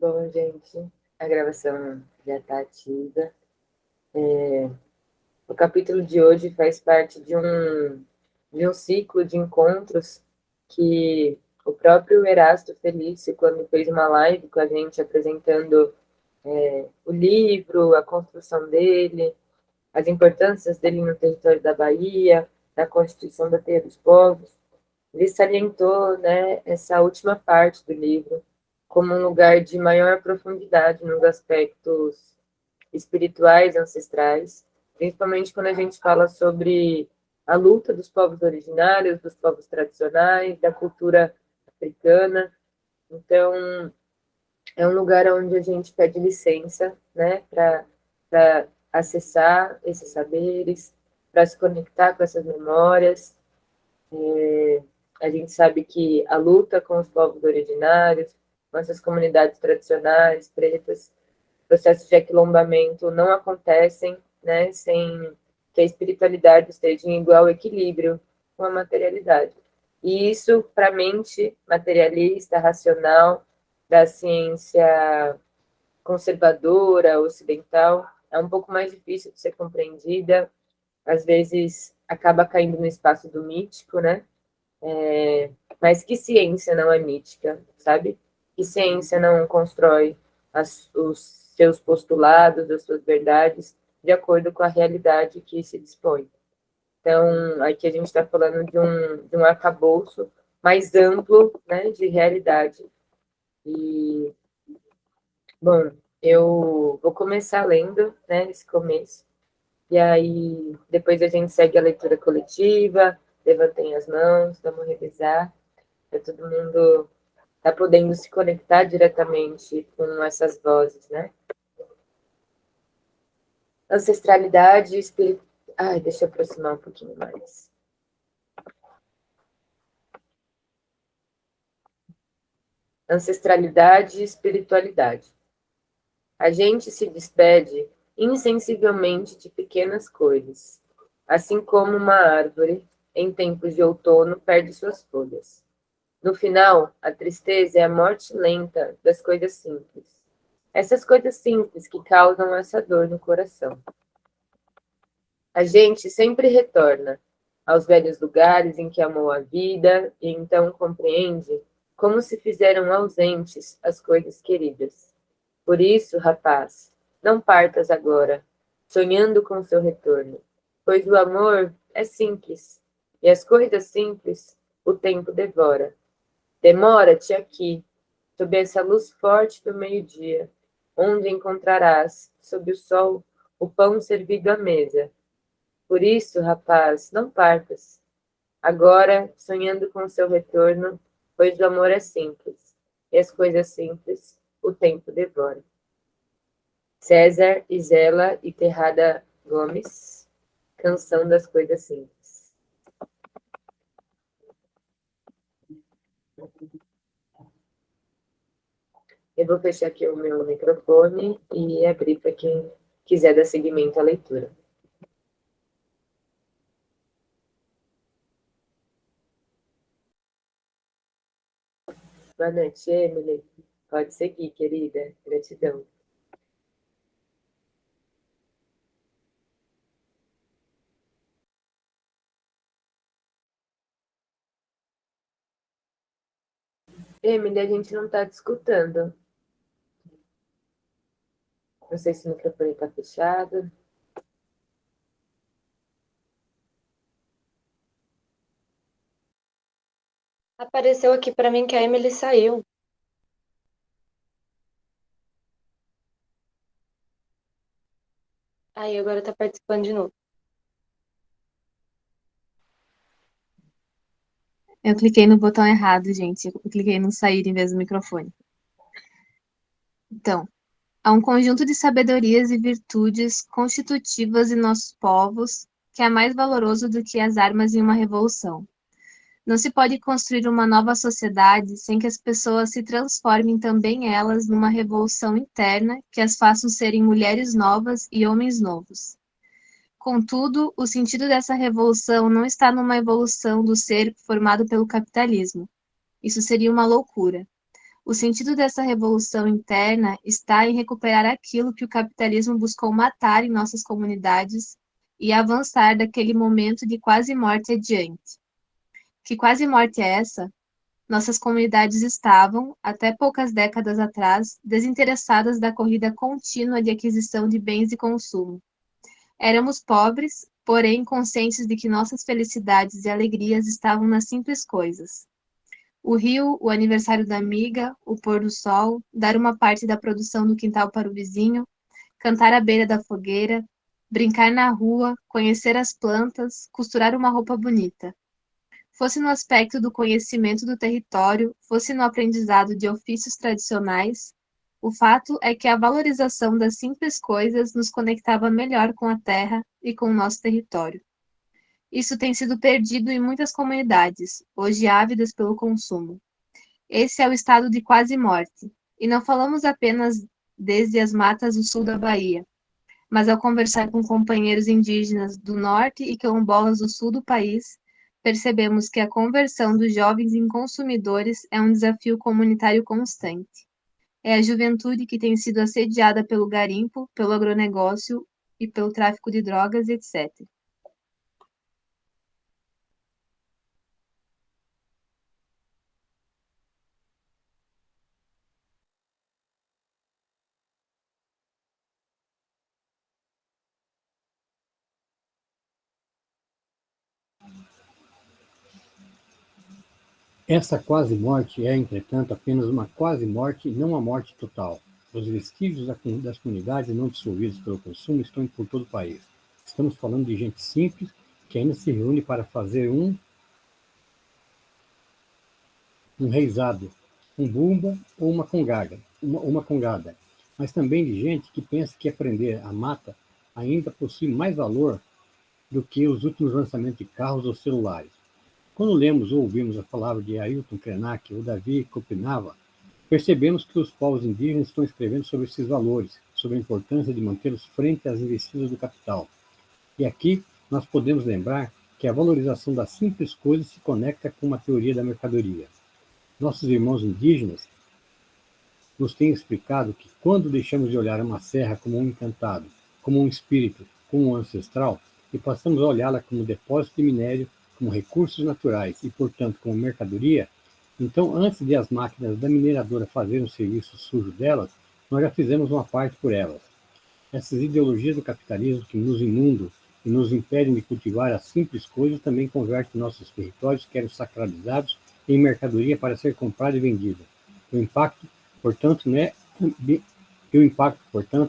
Bom, gente, a gravação já está ativa. O capítulo de hoje faz parte de um ciclo de encontros que o próprio Erasto Felício, quando fez uma live com a gente apresentando o livro, a construção dele, as importâncias dele no território da Bahia, na Constituição da Terra dos Povos, ele salientou, né, essa última parte do livro como um lugar de maior profundidade nos aspectos espirituais ancestrais, principalmente quando a gente fala sobre a luta dos povos originários, dos povos tradicionais, da cultura africana. Então, é um lugar onde a gente pede licença, né, para acessar esses saberes, para se conectar com essas memórias. A gente sabe que a luta com os povos originários, com essas comunidades tradicionais, pretas, processos de aquilombamento não acontecem, né, sem que a espiritualidade esteja em igual equilíbrio com a materialidade. E isso, para a mente materialista, racional, da ciência conservadora, ocidental, é um pouco mais difícil de ser compreendida, às vezes acaba caindo no espaço do mítico, né? Mas que ciência não é mítica, sabe? Que ciência não constrói os seus postulados, as suas verdades, de acordo com a realidade que se dispõe. Então, aqui a gente está falando de um arcabouço mais amplo, né, de realidade. E, bom, eu vou começar lendo, né, esse começo, e aí depois a gente segue a leitura coletiva, levantem as mãos, vamos revisar, para todo mundo tá podendo se conectar diretamente com essas vozes, né? Ancestralidade, espírito. Ai, deixa eu aproximar um pouquinho mais. Ancestralidade e espiritualidade. A gente se despede insensivelmente de pequenas coisas, assim como uma árvore, em tempos de outono, perde suas folhas. No final, a tristeza é a morte lenta das coisas simples. Essas coisas simples que causam essa dor no coração. A gente sempre retorna aos velhos lugares em que amou a vida e então compreende como se fizeram ausentes as coisas queridas. Por isso, rapaz, não partas agora, sonhando com seu retorno, pois o amor é simples e as coisas simples o tempo devora. Demora-te aqui, sob essa luz forte do meio-dia, onde encontrarás, sob o sol, o pão servido à mesa. Por isso, rapaz, não partas. Agora, sonhando com seu retorno, pois o amor é simples, e as coisas simples o tempo devora. César Isela e Terrada Gomes, Canção das Coisas Simples. Eu vou fechar aqui o meu microfone e abrir para quem quiser dar seguimento à leitura. Boa noite, Emily. Pode seguir, querida. Gratidão. Emily, a gente não está te escutando. Não sei se o microfone está fechado. Apareceu aqui para mim que a Emily saiu. Aí agora tá participando de novo. Eu cliquei no botão errado, gente. Eu cliquei no sair em vez do microfone. Então, há um conjunto de sabedorias e virtudes constitutivas em nossos povos que é mais valoroso do que as armas em uma revolução. Não se pode construir uma nova sociedade sem que as pessoas se transformem também elas numa revolução interna que as façam serem mulheres novas e homens novos. Contudo, o sentido dessa revolução não está numa evolução do ser formado pelo capitalismo. Isso seria uma loucura. O sentido dessa revolução interna está em recuperar aquilo que o capitalismo buscou matar em nossas comunidades e avançar daquele momento de quase morte adiante. Que quase morte é essa? Nossas comunidades estavam, até poucas décadas atrás, desinteressadas da corrida contínua de aquisição de bens e consumo. Éramos pobres, porém conscientes de que nossas felicidades e alegrias estavam nas simples coisas. O rio, o aniversário da amiga, o pôr do sol, dar uma parte da produção do quintal para o vizinho, cantar à beira da fogueira, brincar na rua, conhecer as plantas, costurar uma roupa bonita. Fosse no aspecto do conhecimento do território, fosse no aprendizado de ofícios tradicionais, o fato é que a valorização das simples coisas nos conectava melhor com a terra e com o nosso território. Isso tem sido perdido em muitas comunidades, hoje ávidas pelo consumo. Esse é o estado de quase morte. E não falamos apenas desde as matas do sul da Bahia, mas ao conversar com companheiros indígenas do norte e quilombolas do sul do país, percebemos que a conversão dos jovens em consumidores é um desafio comunitário constante. É a juventude que tem sido assediada pelo garimpo, pelo agronegócio e pelo tráfico de drogas, etc. Essa quase-morte é, entretanto, apenas uma quase-morte e não uma morte total. Os vestígios das comunidades não dissolvidas pelo consumo estão por todo o país. Estamos falando de gente simples que ainda se reúne para fazer um reizado, um bumba ou uma congada, mas também de gente que pensa que aprender a mata ainda possui mais valor do que os últimos lançamentos de carros ou celulares. Quando lemos ou ouvimos a palavra de Ailton Krenak ou Davi Kopinava, percebemos que os povos indígenas estão escrevendo sobre esses valores, sobre a importância de mantê-los frente às investidas do capital. E aqui nós podemos lembrar que a valorização das simples coisas se conecta com uma teoria da mercadoria. Nossos irmãos indígenas nos têm explicado que quando deixamos de olhar uma serra como um encantado, como um espírito, como um ancestral, e passamos a olhá-la como depósito de minério, como recursos naturais e, portanto, como mercadoria, então, antes de as máquinas da mineradora fazerem o serviço sujo delas, nós já fizemos uma parte por elas. Essas ideologias do capitalismo que nos inundam e nos impedem de cultivar as simples coisas também convertem nossos territórios, que eram sacralizados, em mercadoria para ser comprada e vendida. O impacto, portanto,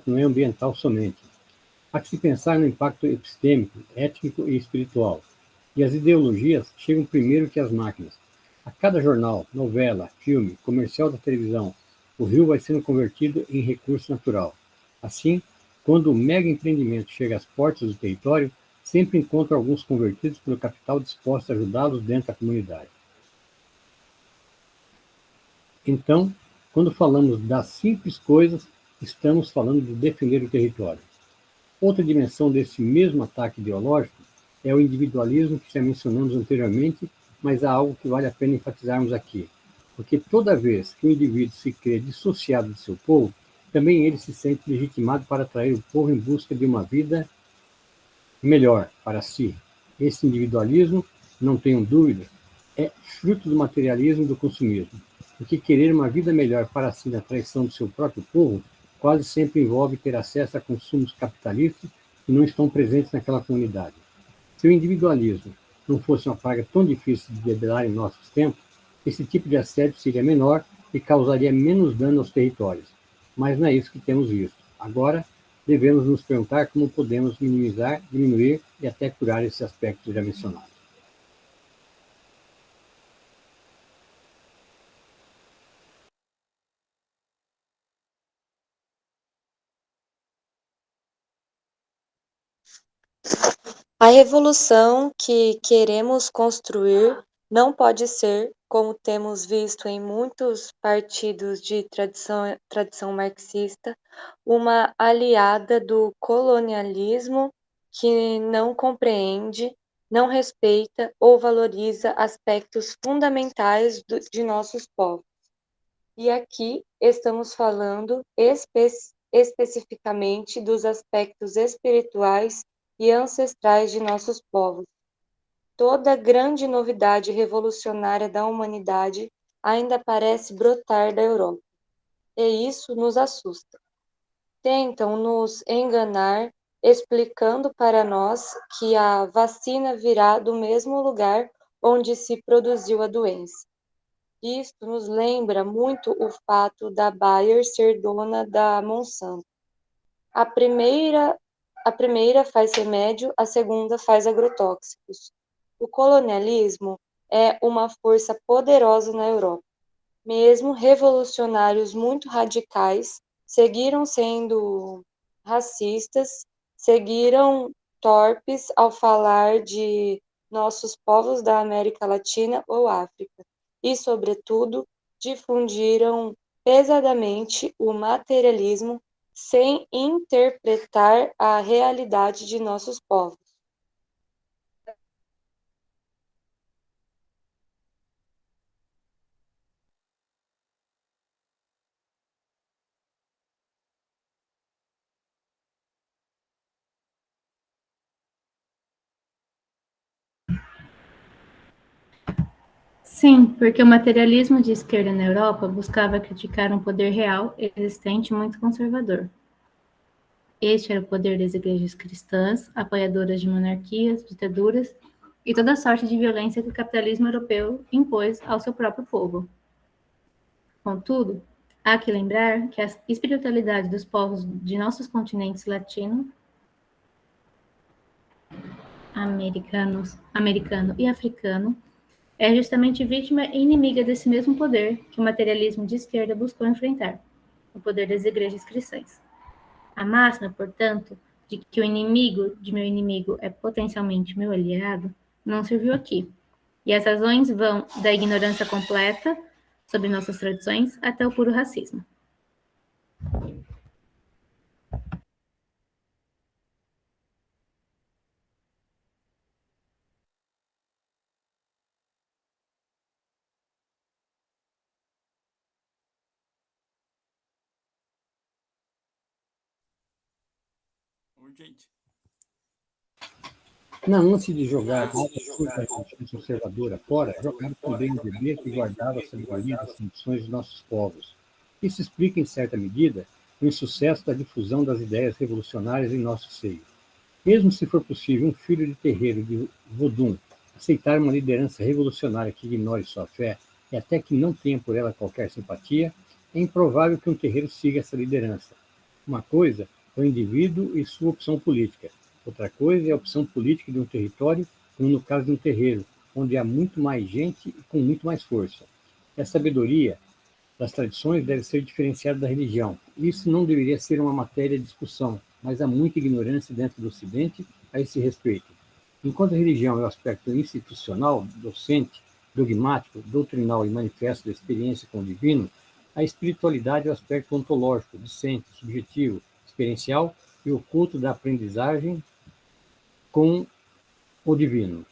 não é ambiental somente. Há que se pensar no impacto epistêmico, étnico e espiritual. E as ideologias chegam primeiro que as máquinas. A cada jornal, novela, filme, comercial da televisão, o rio vai sendo convertido em recurso natural. Assim, quando o mega empreendimento chega às portas do território, sempre encontra alguns convertidos pelo capital dispostos a ajudá-los dentro da comunidade. Então, quando falamos das simples coisas, estamos falando de defender o território. Outra dimensão desse mesmo ataque ideológico é o individualismo que já mencionamos anteriormente, mas há algo que vale a pena enfatizarmos aqui. Porque toda vez que o indivíduo se crê dissociado de seu povo, também ele se sente legitimado para atrair o povo em busca de uma vida melhor para si. Esse individualismo, não tenham dúvida, é fruto do materialismo e do consumismo. Porque querer uma vida melhor para si na traição do seu próprio povo quase sempre envolve ter acesso a consumos capitalistas que não estão presentes naquela comunidade. Se o individualismo não fosse uma praga tão difícil de debelar em nossos tempos, esse tipo de assédio seria menor e causaria menos dano aos territórios. Mas não é isso que temos visto. Agora, devemos nos perguntar como podemos minimizar, diminuir e até curar esses aspectos já mencionados. A revolução que queremos construir não pode ser, como temos visto em muitos partidos de tradição marxista, uma aliada do colonialismo que não compreende, não respeita ou valoriza aspectos fundamentais de nossos povos. E aqui estamos falando especificamente dos aspectos espirituais e ancestrais de nossos povos. Toda grande novidade revolucionária da humanidade ainda parece brotar da Europa, e isso nos assusta. Tentam nos enganar, explicando para nós que a vacina virá do mesmo lugar onde se produziu a doença. Isto nos lembra muito o fato da Bayer ser dona da Monsanto. A primeira faz remédio, a segunda faz agrotóxicos. O colonialismo é uma força poderosa na Europa. Mesmo revolucionários muito radicais seguiram sendo racistas, seguiram torpes ao falar de nossos povos da América Latina ou África e, sobretudo, difundiram pesadamente o materialismo sem interpretar a realidade de nossos povos. Sim, porque o materialismo de esquerda na Europa buscava criticar um poder real, existente e muito conservador. Este era o poder das igrejas cristãs, apoiadoras de monarquias, ditaduras e toda sorte de violência que o capitalismo europeu impôs ao seu próprio povo. Contudo, há que lembrar que a espiritualidade dos povos de nossos continentes latino, americano e africano é justamente vítima e inimiga desse mesmo poder que o materialismo de esquerda buscou enfrentar, o poder das igrejas cristãs. A máxima, portanto, de que o inimigo de meu inimigo é potencialmente meu aliado, não serviu aqui. E as razões vão da ignorância completa sobre nossas tradições até o puro racismo. Urgente. Na ânsia de jogar a religião conservadora fora, jogaram também o dever que guardava a sabedoria das tradições de nossos povos. Isso explica, em certa medida, o insucesso da difusão das ideias revolucionárias em nosso seio. Mesmo se for possível um filho de terreiro de Vodun aceitar uma liderança revolucionária que ignore sua fé e até que não tenha por ela qualquer simpatia, é improvável que um terreiro siga essa liderança. Uma coisa é o indivíduo e sua opção política. Outra coisa é a opção política de um território, como no caso de um terreiro, onde há muito mais gente e com muito mais força. A sabedoria das tradições deve ser diferenciada da religião. Isso não deveria ser uma matéria de discussão, mas há muita ignorância dentro do Ocidente a esse respeito. Enquanto a religião é o aspecto institucional, docente, dogmático, doutrinal e manifesto da experiência com o divino, a espiritualidade é o aspecto ontológico, discente, subjetivo, experiencial e oculto da aprendizagem com o divino.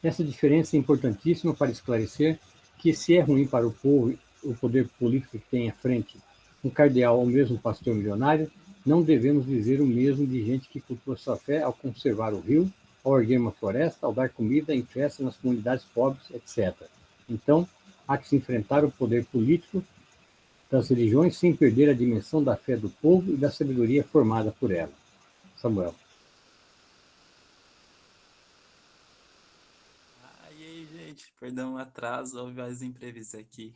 Essa diferença é importantíssima para esclarecer que, se é ruim para o povo o poder político que tem à frente um cardeal ou mesmo um pastor milionário, não devemos dizer o mesmo de gente que cultua sua fé ao conservar o rio, ao erguer uma floresta, ao dar comida em festas nas comunidades pobres, etc. Então, há que se enfrentar o poder político das religiões sem perder a dimensão da fé do povo e da sabedoria formada por ela. Samuel. E aí, gente, perdão o atraso, houve vários imprevistos aqui.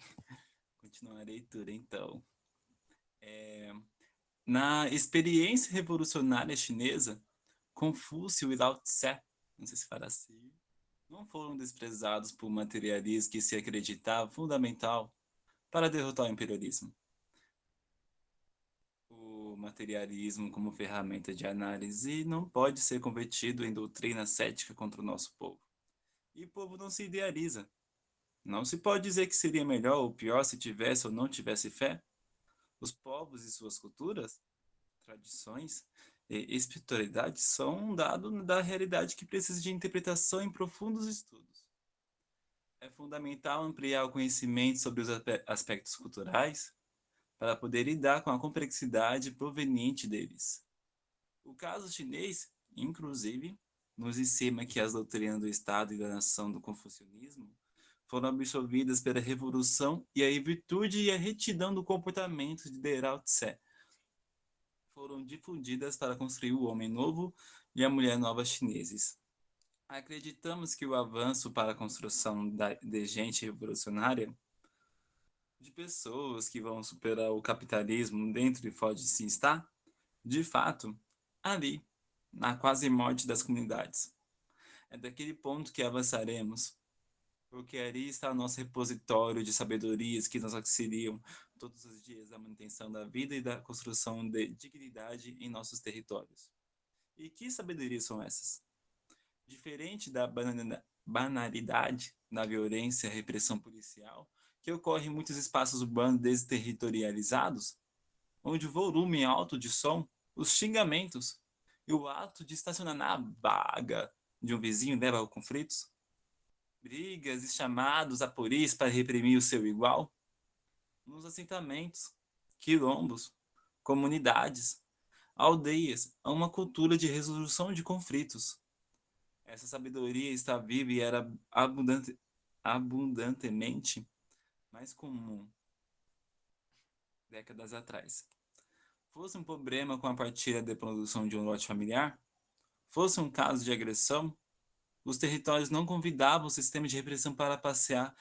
Continuar a leitura, então. Na experiência revolucionária chinesa, Confúcio e Lao Tse, não sei se fala assim, não foram desprezados por materialismo que se acreditava fundamental para derrotar o imperialismo. O materialismo como ferramenta de análise não pode ser convertido em doutrina cética contra o nosso povo. E o povo não se idealiza. Não se pode dizer que seria melhor ou pior se tivesse ou não tivesse fé. Os povos e suas culturas, tradições e espiritualidade são um dado da realidade que precisa de interpretação em profundos estudos. É fundamental ampliar o conhecimento sobre os aspectos culturais para poder lidar com a complexidade proveniente deles. O caso chinês, inclusive, nos ensina que as doutrinas do Estado e da nação do confucionismo foram absorvidas pela revolução e a virtude e a retidão do comportamento de Lao Tse foram difundidas para construir o homem novo e a mulher nova chineses. Acreditamos que o avanço para a construção de gente revolucionária, de pessoas que vão superar o capitalismo dentro e fora de si está, de fato, ali, na quase morte das comunidades. É daquele ponto que avançaremos, porque ali está o nosso repositório de sabedorias que nos auxiliam todos os dias na manutenção da vida e da construção de dignidade em nossos territórios. E que sabedorias são essas? Diferente da banalidade da violência e repressão policial, que ocorre em muitos espaços urbanos desterritorializados, onde o volume alto de som, os xingamentos e o ato de estacionar na vaga de um vizinho leva a conflitos, brigas e chamados à polícia para reprimir o seu igual, nos assentamentos, quilombos, comunidades, aldeias, há uma cultura de resolução de conflitos. Essa sabedoria está viva e era abundantemente mais comum décadas atrás. Fosse um problema com a partilha de produção de um lote familiar, fosse um caso de agressão, os territórios não convidavam o sistema de repressão para passear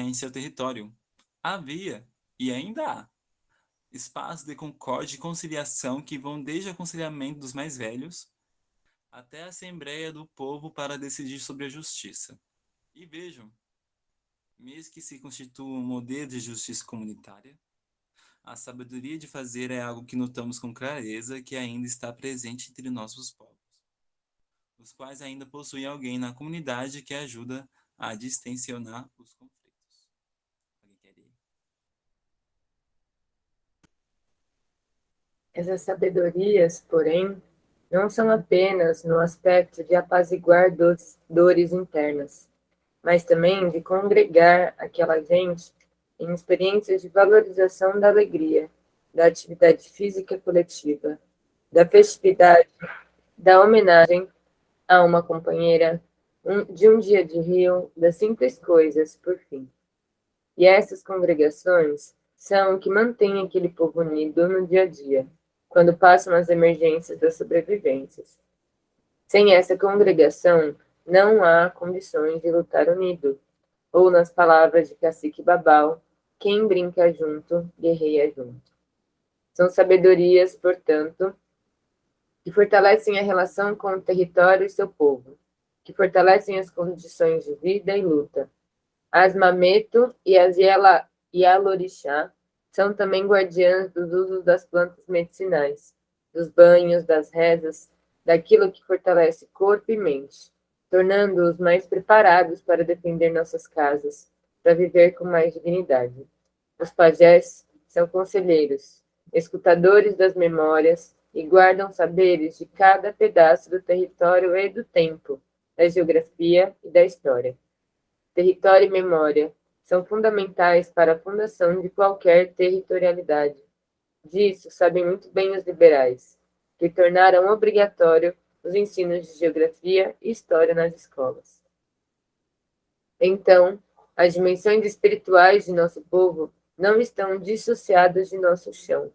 em seu território. Havia, e ainda há, espaços de concórdia e conciliação que vão desde o aconselhamento dos mais velhos até a Assembleia do Povo para decidir sobre a justiça. E vejam, mesmo que se constitua um modelo de justiça comunitária, a sabedoria de fazer é algo que notamos com clareza que ainda está presente entre nossos povos, os quais ainda possuem alguém na comunidade que ajuda a distensionar os conflitos. Alguém quer ir? Essas sabedorias, porém, não são apenas no aspecto de apaziguar dores internas, mas também de congregar aquela gente em experiências de valorização da alegria, da atividade física coletiva, da festividade, da homenagem a uma companheira, de um dia de rio, das simples coisas, por fim. E essas congregações são o que mantém aquele povo unido no dia a dia, quando passam as emergências das sobrevivências. Sem essa congregação, não há condições de lutar unido, ou nas palavras de Cacique Babau, quem brinca junto, guerreia junto. São sabedorias, portanto, que fortalecem a relação com o território e seu povo, que fortalecem as condições de vida e luta. As Mameto e as Yalorixá são também guardiãs dos usos das plantas medicinais, dos banhos, das rezas, daquilo que fortalece corpo e mente, tornando-os mais preparados para defender nossas casas, para viver com mais dignidade. Os pajés são conselheiros, escutadores das memórias e guardam saberes de cada pedaço do território e do tempo, da geografia e da história. Território e memória são fundamentais para a fundação de qualquer territorialidade. Disso sabem muito bem os liberais, que tornaram obrigatório os ensinos de geografia e história nas escolas. Então, as dimensões espirituais de nosso povo não estão dissociadas de nosso chão.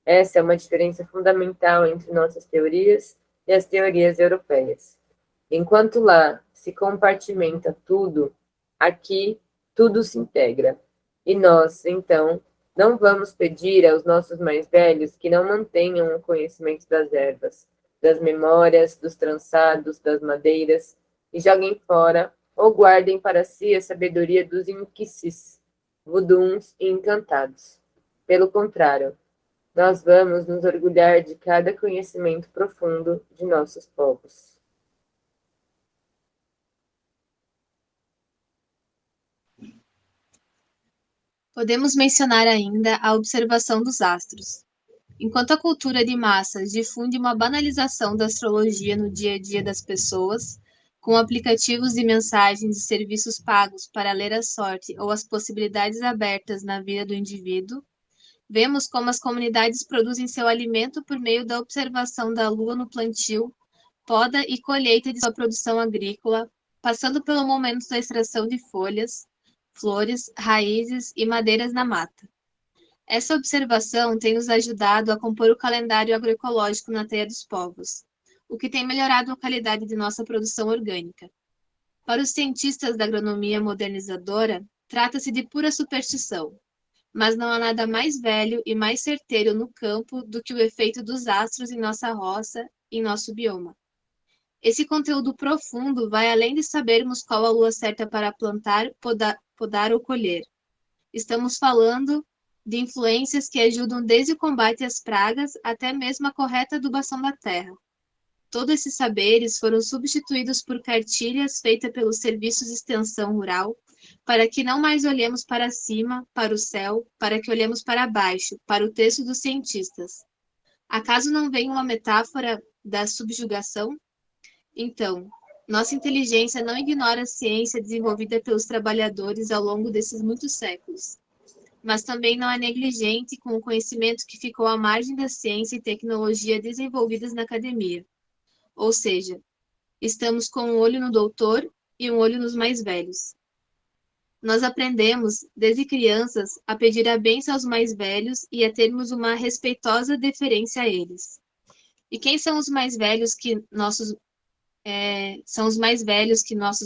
Essa é uma diferença fundamental entre nossas teorias e as teorias europeias. Enquanto lá se compartimenta tudo, aqui tudo se integra. E nós, então, não vamos pedir aos nossos mais velhos que não mantenham o conhecimento das ervas, das memórias, dos trançados, das madeiras, e joguem fora ou guardem para si a sabedoria dos inquisis, voduns e encantados. Pelo contrário, nós vamos nos orgulhar de cada conhecimento profundo de nossos povos. Podemos mencionar ainda a observação dos astros. Enquanto a cultura de massas difunde uma banalização da astrologia no dia a dia das pessoas, com aplicativos de mensagens e serviços pagos para ler a sorte ou as possibilidades abertas na vida do indivíduo, vemos como as comunidades produzem seu alimento por meio da observação da lua no plantio, poda e colheita de sua produção agrícola, passando pelo momento da extração de folhas, flores, raízes e madeiras na mata. Essa observação tem nos ajudado a compor o calendário agroecológico na Teia dos Povos, o que tem melhorado a qualidade de nossa produção orgânica. Para os cientistas da agronomia modernizadora, trata-se de pura superstição, mas não há nada mais velho e mais certeiro no campo do que o efeito dos astros em nossa roça e em nosso bioma. Esse conteúdo profundo vai além de sabermos qual a lua certa para plantar, podar ou colher. Estamos falando de influências que ajudam desde o combate às pragas até mesmo a correta adubação da terra. Todos esses saberes foram substituídos por cartilhas feitas pelos serviços de extensão rural, para que não mais olhemos para cima, para o céu, para que olhemos para baixo, para o texto dos cientistas. Acaso não vem uma metáfora da subjugação? Então, nossa inteligência não ignora a ciência desenvolvida pelos trabalhadores ao longo desses muitos séculos, mas também não é negligente com o conhecimento que ficou à margem da ciência e tecnologia desenvolvidas na academia. Ou seja, estamos com um olho no doutor e um olho nos mais velhos. Nós aprendemos, desde crianças, a pedir a bênção aos mais velhos e a termos uma respeitosa deferência a eles. E quem são os mais velhos que nossos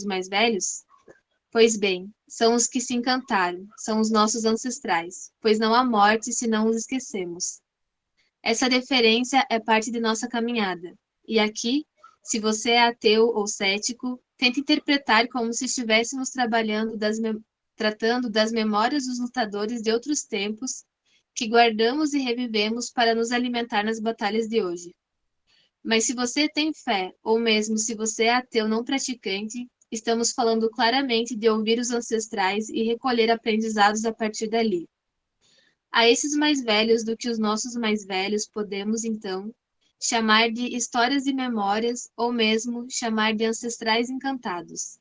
mais velhos? Pois bem, são os que se encantaram, são os nossos ancestrais, pois não há morte se não os esquecemos. Essa deferência é parte de nossa caminhada. E aqui, se você é ateu ou cético, tente interpretar como se estivéssemos tratando das memórias dos lutadores de outros tempos que guardamos e revivemos para nos alimentar nas batalhas de hoje. Mas se você tem fé, ou mesmo se você é ateu não praticante, estamos falando claramente de ouvir os ancestrais e recolher aprendizados a partir dali. A esses mais velhos do que os nossos mais velhos podemos, então, chamar de histórias e memórias, ou mesmo chamar de ancestrais encantados.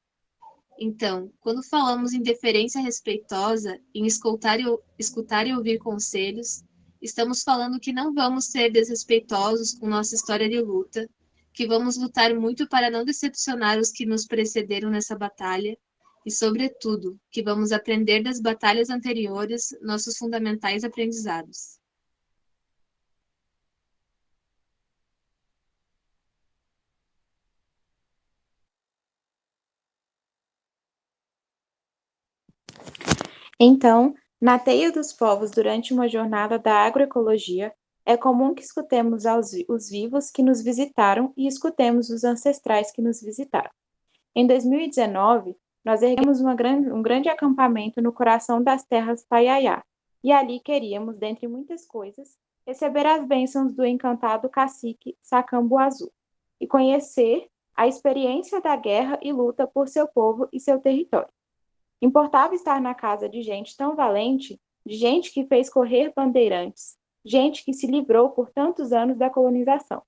Então, quando falamos em deferência respeitosa, em escutar e ouvir conselhos, estamos falando que não vamos ser desrespeitosos com nossa história de luta, que vamos lutar muito para não decepcionar os que nos precederam nessa batalha, e, sobretudo, que vamos aprender das batalhas anteriores nossos fundamentais aprendizados. Então, na Teia dos Povos, durante uma jornada da agroecologia, é comum que escutemos os vivos que nos visitaram e escutemos os ancestrais que nos visitaram. Em 2019, nós erguemos um grande acampamento no coração das terras Paiaiá, e ali queríamos, dentre muitas coisas, receber as bênçãos do encantado cacique Sacambu Azul e conhecer a experiência da guerra e luta por seu povo e seu território. Importava estar na casa de gente tão valente, de gente que fez correr bandeirantes, gente que se livrou por tantos anos da colonização.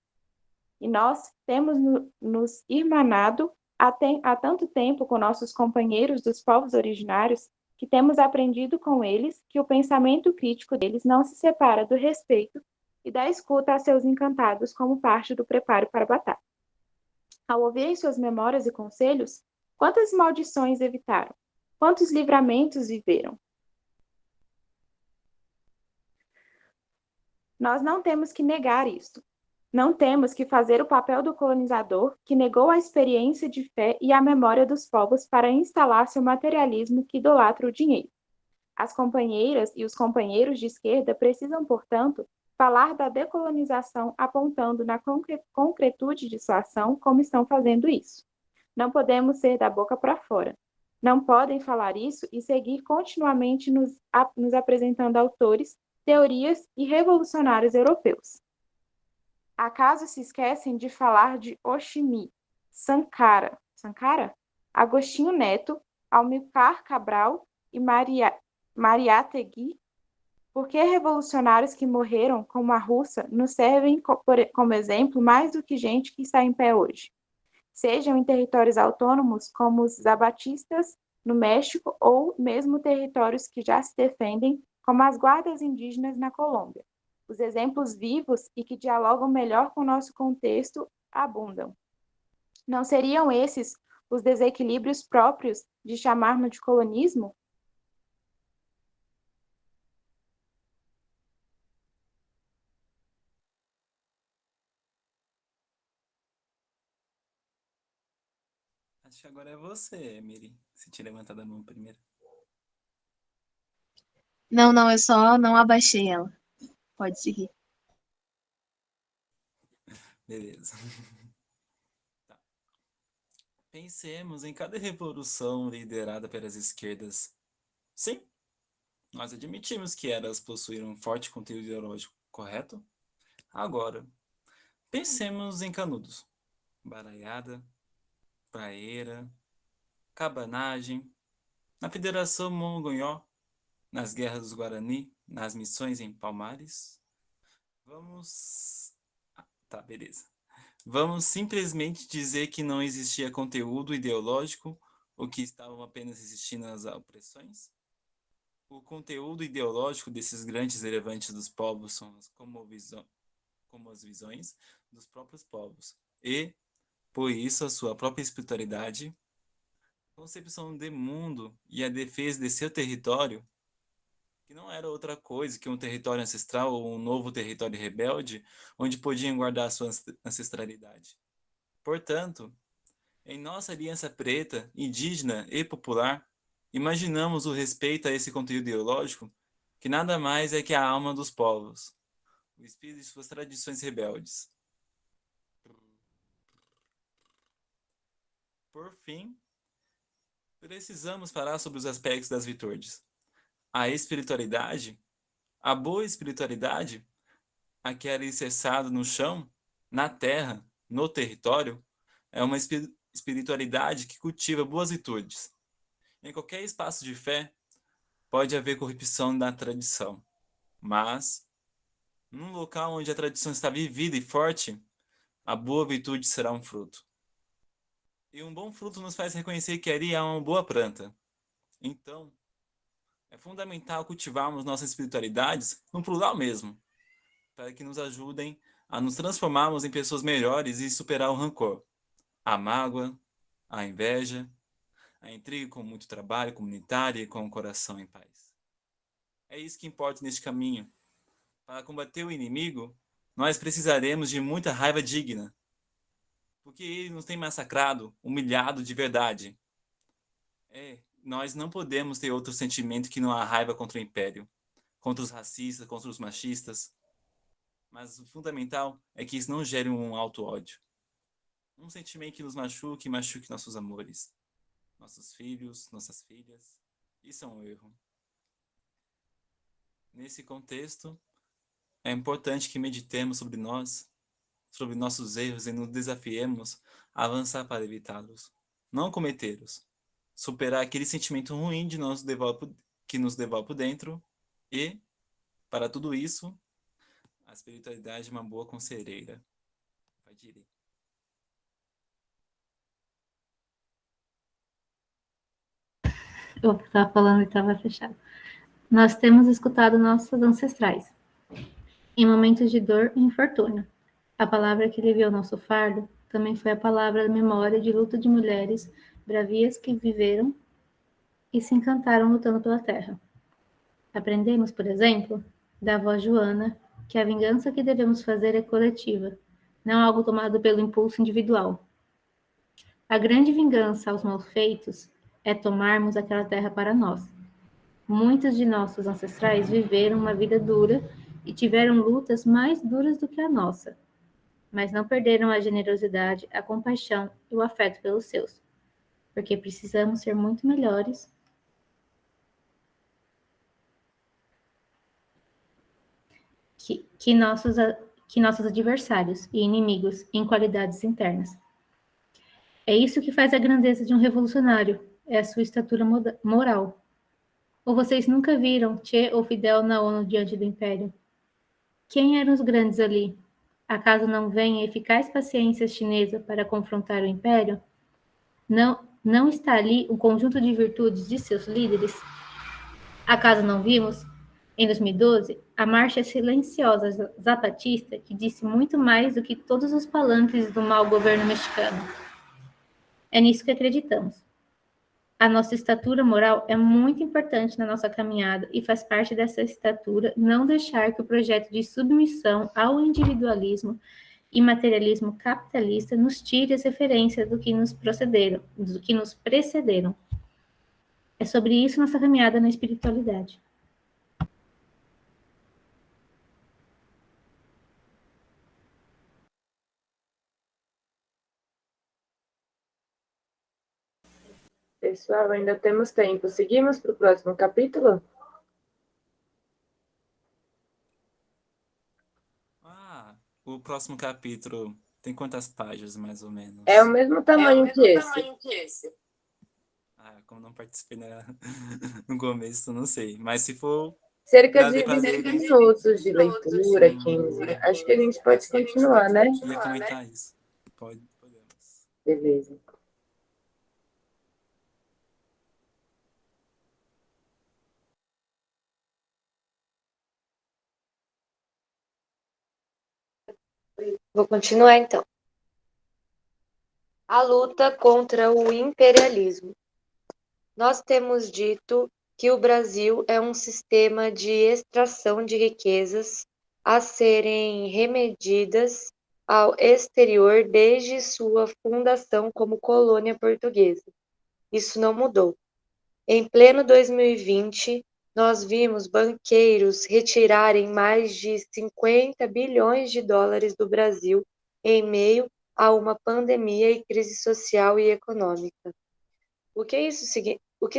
E nós temos nos irmanado há tanto tempo com nossos companheiros dos povos originários que temos aprendido com eles que o pensamento crítico deles não se separa do respeito e da escuta a seus encantados como parte do preparo para a batalha. Ao ouvirem suas memórias e conselhos, quantas maldições evitaram? Quantos livramentos viveram? Nós não temos que negar isto. Não temos que fazer o papel do colonizador que negou a experiência de fé e a memória dos povos para instalar seu materialismo que idolatra o dinheiro. As companheiras e os companheiros de esquerda precisam, portanto, falar da decolonização apontando na concretude de sua ação como estão fazendo isso. Não podemos ser da boca para fora. Não podem falar isso e seguir continuamente nos apresentando autores, teorias e revolucionários europeus. Acaso se esquecem de falar de Ho Chi Minh, Sankara, Agostinho Neto, Amilcar Cabral e Mariátegui? Por que revolucionários que morreram como a russa nos servem como exemplo mais do que gente que está em pé hoje? sejam em territórios autônomos como os zapatistas no México ou mesmo territórios que já se defendem, como as guardas indígenas na Colômbia. Os exemplos vivos e que dialogam melhor com o nosso contexto abundam. Não seriam esses os desequilíbrios próprios de chamarmos de colonismo? Acho que agora é você, Miri. Se tinha levantado a mão primeiro. Não, eu só não abaixei ela. Pode seguir. Beleza. Tá. Pensemos em cada revolução liderada pelas esquerdas. Sim, nós admitimos que elas possuíram um forte conteúdo ideológico, correto? Agora, pensemos em Canudos. Baraiada, Praeira, Cabanagem, na Federação Mongonhó, nas Guerras dos Guarani, nas missões em Palmares. Tá, beleza. Vamos simplesmente dizer que não existia conteúdo ideológico, ou que estavam apenas existindo as opressões? O conteúdo ideológico desses grandes relevantes dos povos são como as visões dos próprios povos, e, por isso, a sua própria espiritualidade, concepção de mundo e a defesa de seu território, que não era outra coisa que um território ancestral ou um novo território rebelde, onde podiam guardar sua ancestralidade. Portanto, em nossa aliança preta, indígena e popular, imaginamos o respeito a esse conteúdo ideológico, que nada mais é que a alma dos povos, o espírito de suas tradições rebeldes. Por fim, precisamos falar sobre os aspectos das virtudes. A espiritualidade, a boa espiritualidade, aquela alicerçada no chão, na terra, no território, é uma espiritualidade que cultiva boas virtudes. Em qualquer espaço de fé, pode haver corrupção na tradição, mas, num local onde a tradição está vivida e forte, a boa virtude será um fruto. E um bom fruto nos faz reconhecer que ali há uma boa planta. Então, é fundamental cultivarmos nossas espiritualidades no plural mesmo, para que nos ajudem a nos transformarmos em pessoas melhores e superar o rancor, a mágoa, a inveja, a intriga com muito trabalho comunitário e com o coração em paz. É isso que importa neste caminho. Para combater o inimigo, nós precisaremos de muita raiva digna, porque ele nos tem massacrado, humilhado de verdade. Nós não podemos ter outro sentimento que não a raiva contra o império, contra os racistas, contra os machistas. Mas o fundamental é que isso não gere um alto ódio. Um sentimento que nos machuque e machuque nossos amores, nossos filhos, nossas filhas. Isso é um erro. Nesse contexto, é importante que meditemos sobre nós, sobre nossos erros e nos desafiemos a avançar para evitá-los, não cometê-los. Superar aquele sentimento ruim que nos devolve por dentro e, para tudo isso, a espiritualidade é uma boa conselheira. Vai direito. Eu estava falando e estava fechado. Nós temos escutado nossos ancestrais em momentos de dor e infortúnio. A palavra que aliviou nosso fardo também foi a palavra da memória de luta de mulheres bravias que viveram e se encantaram lutando pela terra. Aprendemos, por exemplo, da avó Joana, que a vingança que devemos fazer é coletiva, não algo tomado pelo impulso individual. A grande vingança aos malfeitos é tomarmos aquela terra para nós. Muitos de nossos ancestrais viveram uma vida dura e tiveram lutas mais duras do que a nossa, mas não perderam a generosidade, a compaixão e o afeto pelos seus, porque precisamos ser muito melhores que nossos adversários e inimigos em qualidades internas. É isso que faz a grandeza de um revolucionário, é a sua estatura moral. Ou vocês nunca viram Che ou Fidel na ONU diante do Império? Quem eram os grandes ali? Acaso não vem a eficaz paciência chinesa para confrontar o império? Não está ali o conjunto de virtudes de seus líderes? Acaso não vimos, em 2012, a marcha silenciosa zapatista que disse muito mais do que todos os palanques do mau governo mexicano? É nisso que acreditamos. A nossa estatura moral é muito importante na nossa caminhada e faz parte dessa estatura não deixar que o projeto de submissão ao individualismo e materialismo capitalista nos tire as referências do que nos precederam. É sobre isso nossa caminhada na espiritualidade. Pessoal, ainda temos tempo. Seguimos para o próximo capítulo? O próximo capítulo tem quantas páginas, mais ou menos? É o mesmo tamanho que esse. Como não participei no começo, não sei. Mas se for... Cerca de 20 minutos de leitura, 15. Acho que a gente pode continuar, né? Eu ia comentar isso. Podemos. Beleza. Vou continuar então. A luta contra o imperialismo. Nós temos dito que o Brasil é um sistema de extração de riquezas a serem remedidas ao exterior desde sua fundação como colônia portuguesa. Isso não mudou. Em pleno 2020, nós vimos banqueiros retirarem mais de 50 bilhões de dólares do Brasil em meio a uma pandemia e crise social e econômica. O que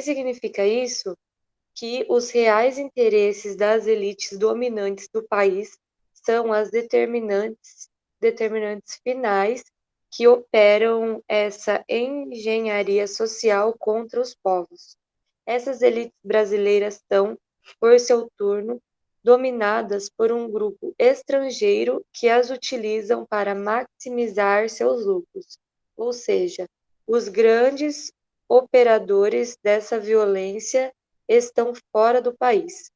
significa isso? Que os reais interesses das elites dominantes do país são as determinantes finais que operam essa engenharia social contra os povos. Essas elites brasileiras são, por seu turno, dominadas por um grupo estrangeiro que as utilizam para maximizar seus lucros, ou seja, os grandes operadores dessa violência estão fora do país.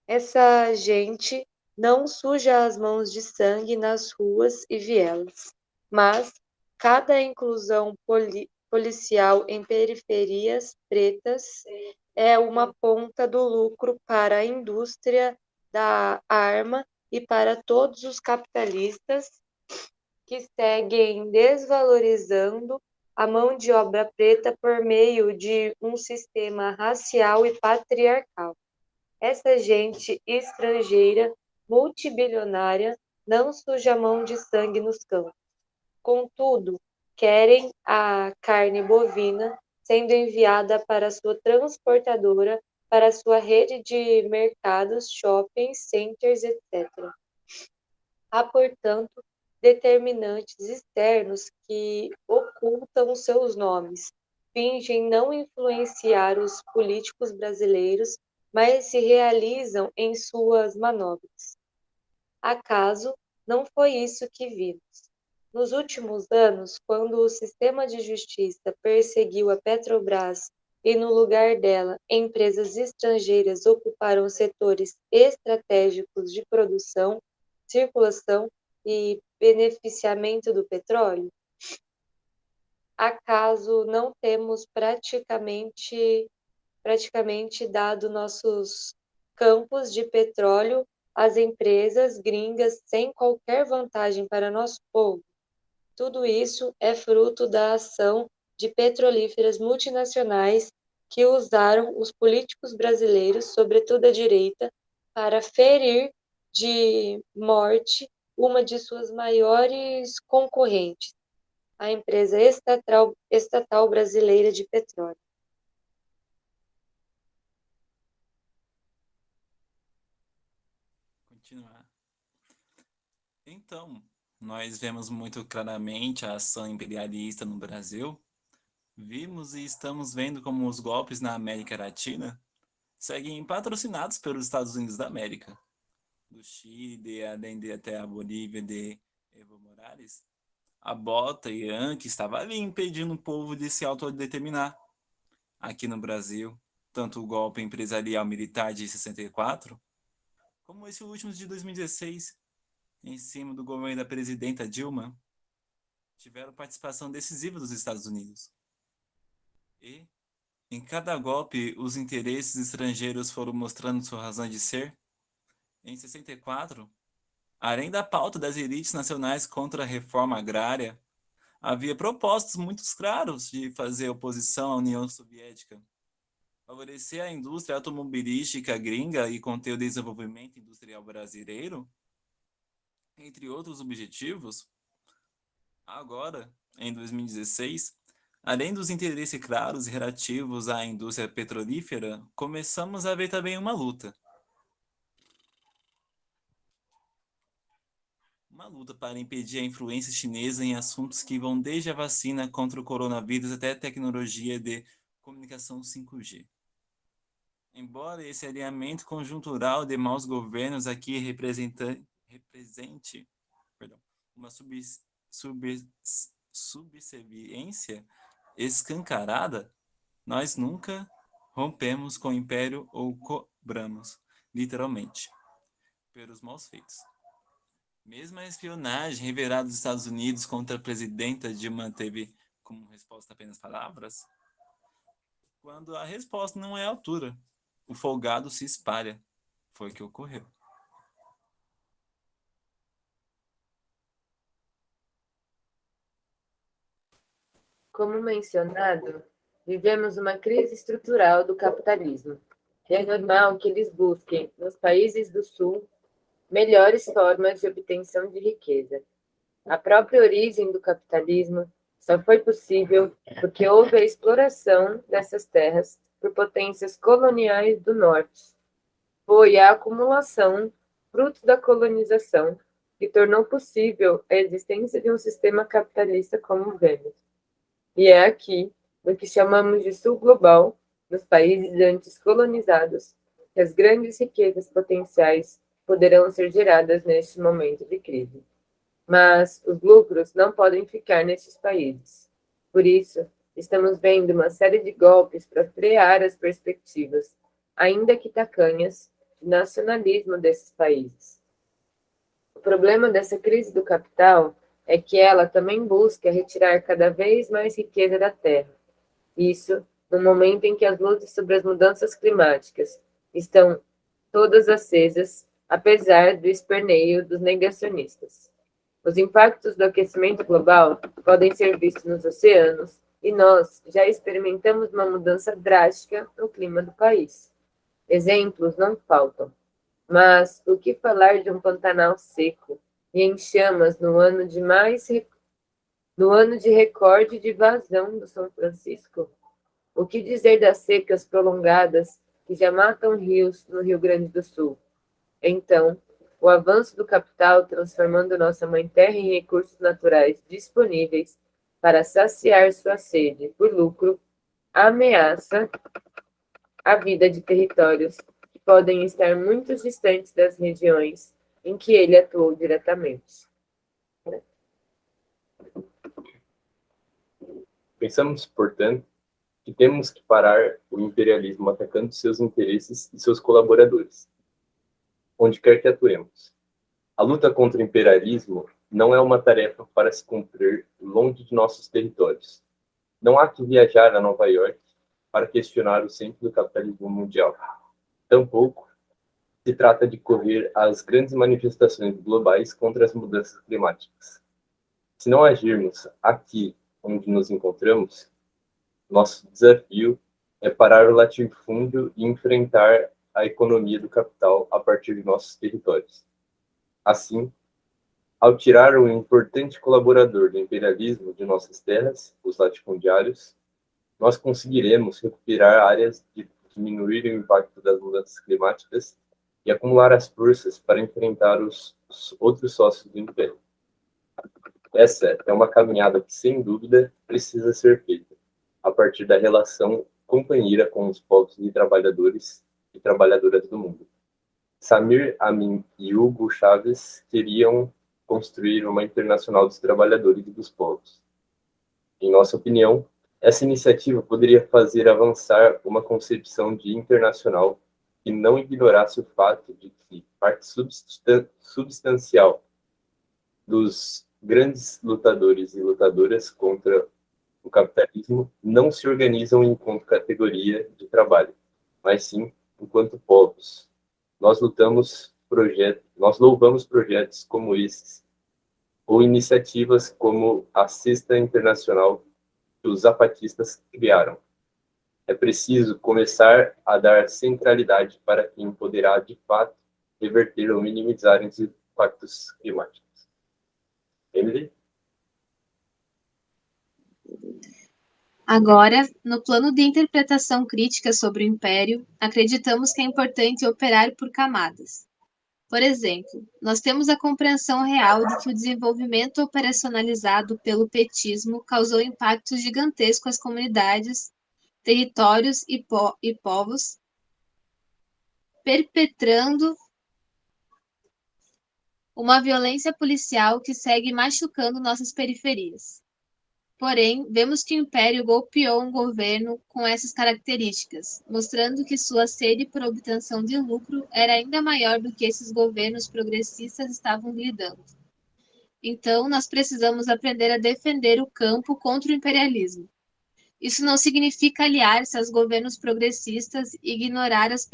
Essa gente não suja as mãos de sangue nas ruas e vielas, mas cada inclusão policial em periferias pretas é uma ponta do lucro para a indústria da arma e para todos os capitalistas que seguem desvalorizando a mão de obra preta por meio de um sistema racial e patriarcal. Essa gente estrangeira, multibilionária, não suja a mão de sangue nos campos. Contudo, querem a carne bovina sendo enviada para sua transportadora, para sua rede de mercados, shopping centers, etc. Há, portanto, determinantes externos que ocultam seus nomes, fingem não influenciar os políticos brasileiros, mas se realizam em suas manobras. Acaso não foi isso que vimos? Nos últimos anos, quando o sistema de justiça perseguiu a Petrobras e, no lugar dela, empresas estrangeiras ocuparam setores estratégicos de produção, circulação e beneficiamento do petróleo? Acaso não temos praticamente dado nossos campos de petróleo às empresas gringas sem qualquer vantagem para nosso povo? Tudo isso é fruto da ação de petrolíferas multinacionais que usaram os políticos brasileiros, sobretudo a direita, para ferir de morte uma de suas maiores concorrentes, a empresa estatal brasileira de petróleo. Continuar. Então, nós vemos muito claramente a ação imperialista no Brasil. Vimos e estamos vendo como os golpes na América Latina seguem patrocinados pelos Estados Unidos da América. do Chile, de Allende até a Bolívia, de Evo Morales, a Bota e Yankee estava ali impedindo o povo de se autodeterminar. Aqui no Brasil, tanto o golpe empresarial militar de 64, como esse último de 2016, em cima do governo da presidenta Dilma, tiveram participação decisiva dos Estados Unidos. E, em cada golpe, os interesses estrangeiros foram mostrando sua razão de ser. Em 64, além da pauta das elites nacionais contra a reforma agrária, havia propósitos muito claros de fazer oposição à União Soviética, favorecer a indústria automobilística gringa e conter o desenvolvimento industrial brasileiro, entre outros objetivos. Agora, em 2016, além dos interesses claros e relativos à indústria petrolífera, começamos a ver também uma luta. Uma luta para impedir a influência chinesa em assuntos que vão desde a vacina contra o coronavírus até a tecnologia de comunicação 5G. Embora esse alinhamento conjuntural de maus governos aqui represente uma subserviência escancarada, nós nunca rompemos com o império ou cobramos, literalmente, pelos maus feitos. Mesmo a espionagem revelada dos Estados Unidos contra a presidenta Dilma teve como resposta apenas palavras, quando a resposta não é à altura, o folgado se espalha. Foi o que ocorreu. Como mencionado, vivemos uma crise estrutural do capitalismo. E é normal que eles busquem, nos países do Sul, melhores formas de obtenção de riqueza. A própria origem do capitalismo só foi possível porque houve a exploração dessas terras por potências coloniais do norte. Foi a acumulação, fruto da colonização, que tornou possível a existência de um sistema capitalista como vemos. E é aqui, no que chamamos de Sul Global, nos países antes colonizados, que as grandes riquezas potenciais poderão ser geradas neste momento de crise. Mas os lucros não podem ficar nestes países. Por isso, estamos vendo uma série de golpes para frear as perspectivas, ainda que tacanhas, de nacionalismo desses países. O problema dessa crise do capital é que ela também busca retirar cada vez mais riqueza da terra. Isso no momento em que as luzes sobre as mudanças climáticas estão todas acesas, apesar do esperneio dos negacionistas. Os impactos do aquecimento global podem ser vistos nos oceanos e nós já experimentamos uma mudança drástica no clima do país. Exemplos não faltam, mas o que falar de um Pantanal seco e em chamas no ano de recorde de vazão do São Francisco? O que dizer das secas prolongadas que já matam rios no Rio Grande do Sul? Então, o avanço do capital transformando nossa mãe terra em recursos naturais disponíveis para saciar sua sede por lucro ameaça a vida de territórios que podem estar muito distantes das regiões em que ele atuou diretamente. Pensamos, portanto, que temos que parar o imperialismo atacando seus interesses e seus colaboradores, onde quer que atuemos. A luta contra o imperialismo não é uma tarefa para se cumprir longe de nossos territórios. Não há que viajar a Nova York para questionar o centro do capitalismo mundial. Tampouco se trata de correr às grandes manifestações globais contra as mudanças climáticas. Se não agirmos aqui onde nos encontramos, nosso desafio é parar o latifúndio e enfrentar a economia do capital a partir de nossos territórios. Assim, ao tirar um importante colaborador do imperialismo de nossas terras, os latifundiários, nós conseguiremos recuperar áreas de diminuir o impacto das mudanças climáticas e acumular as forças para enfrentar os outros sócios do império. Essa é uma caminhada que, sem dúvida, precisa ser feita, a partir da relação companheira com os povos de trabalhadores e trabalhadoras do mundo. Samir Amin e Hugo Chávez queriam construir uma internacional dos trabalhadores e dos povos. Em nossa opinião, essa iniciativa poderia fazer avançar uma concepção de internacional que não ignorasse o fato de que parte substancial dos grandes lutadores e lutadoras contra o capitalismo não se organizam enquanto categoria de trabalho, mas sim enquanto povos. Nós louvamos projetos como esses, ou iniciativas como a Cesta Internacional que os zapatistas criaram. É preciso começar a dar centralidade para quem poderá, de fato, reverter ou minimizar os impactos climáticos. Emily? Agora, no plano de interpretação crítica sobre o Império, acreditamos que é importante operar por camadas. Por exemplo, nós temos a compreensão real de que o desenvolvimento operacionalizado pelo petismo causou impactos gigantescos às comunidades, territórios e povos, perpetrando uma violência policial que segue machucando nossas periferias. Porém, vemos que o Império golpeou um governo com essas características, mostrando que sua sede por obtenção de lucro era ainda maior do que esses governos progressistas estavam lidando. Então, nós precisamos aprender a defender o campo contra o imperialismo. Isso não significa aliar-se aos governos progressistas e ignorar as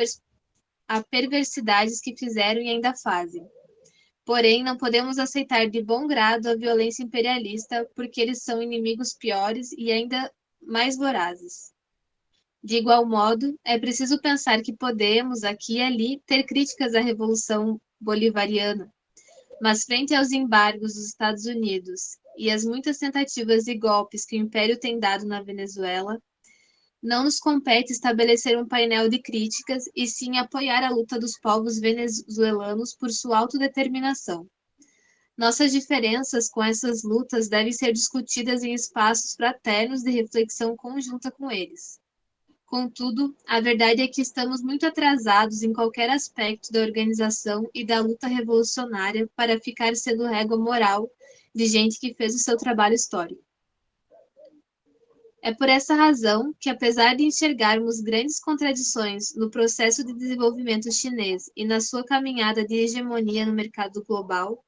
perversidades que fizeram e ainda fazem. Porém, não podemos aceitar de bom grado a violência imperialista, porque eles são inimigos piores e ainda mais vorazes. De igual modo, é preciso pensar que podemos, aqui e ali, ter críticas à Revolução Bolivariana, mas frente aos embargos dos Estados Unidos e às muitas tentativas de golpes que o Império tem dado na Venezuela, não nos compete estabelecer um painel de críticas e sim apoiar a luta dos povos venezuelanos por sua autodeterminação. Nossas diferenças com essas lutas devem ser discutidas em espaços fraternos de reflexão conjunta com eles. Contudo, a verdade é que estamos muito atrasados em qualquer aspecto da organização e da luta revolucionária para ficar sendo régua moral de gente que fez o seu trabalho histórico. É por essa razão que, apesar de enxergarmos grandes contradições no processo de desenvolvimento chinês e na sua caminhada de hegemonia no mercado global,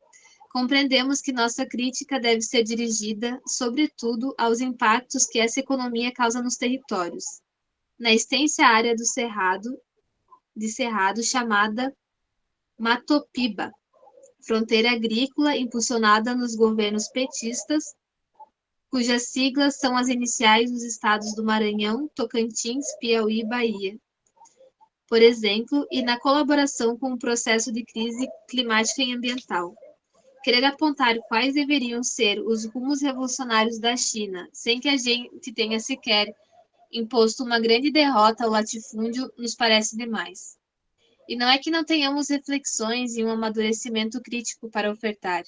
compreendemos que nossa crítica deve ser dirigida, sobretudo, aos impactos que essa economia causa nos territórios, na extensa área do cerrado chamada Matopiba, fronteira agrícola impulsionada nos governos petistas, cujas siglas são as iniciais dos estados do Maranhão, Tocantins, Piauí e Bahia, por exemplo, e na colaboração com o processo de crise climática e ambiental. Querer apontar quais deveriam ser os rumos revolucionários da China, sem que a gente tenha sequer imposto uma grande derrota ao latifúndio, nos parece demais. E não é que não tenhamos reflexões e um amadurecimento crítico para ofertar.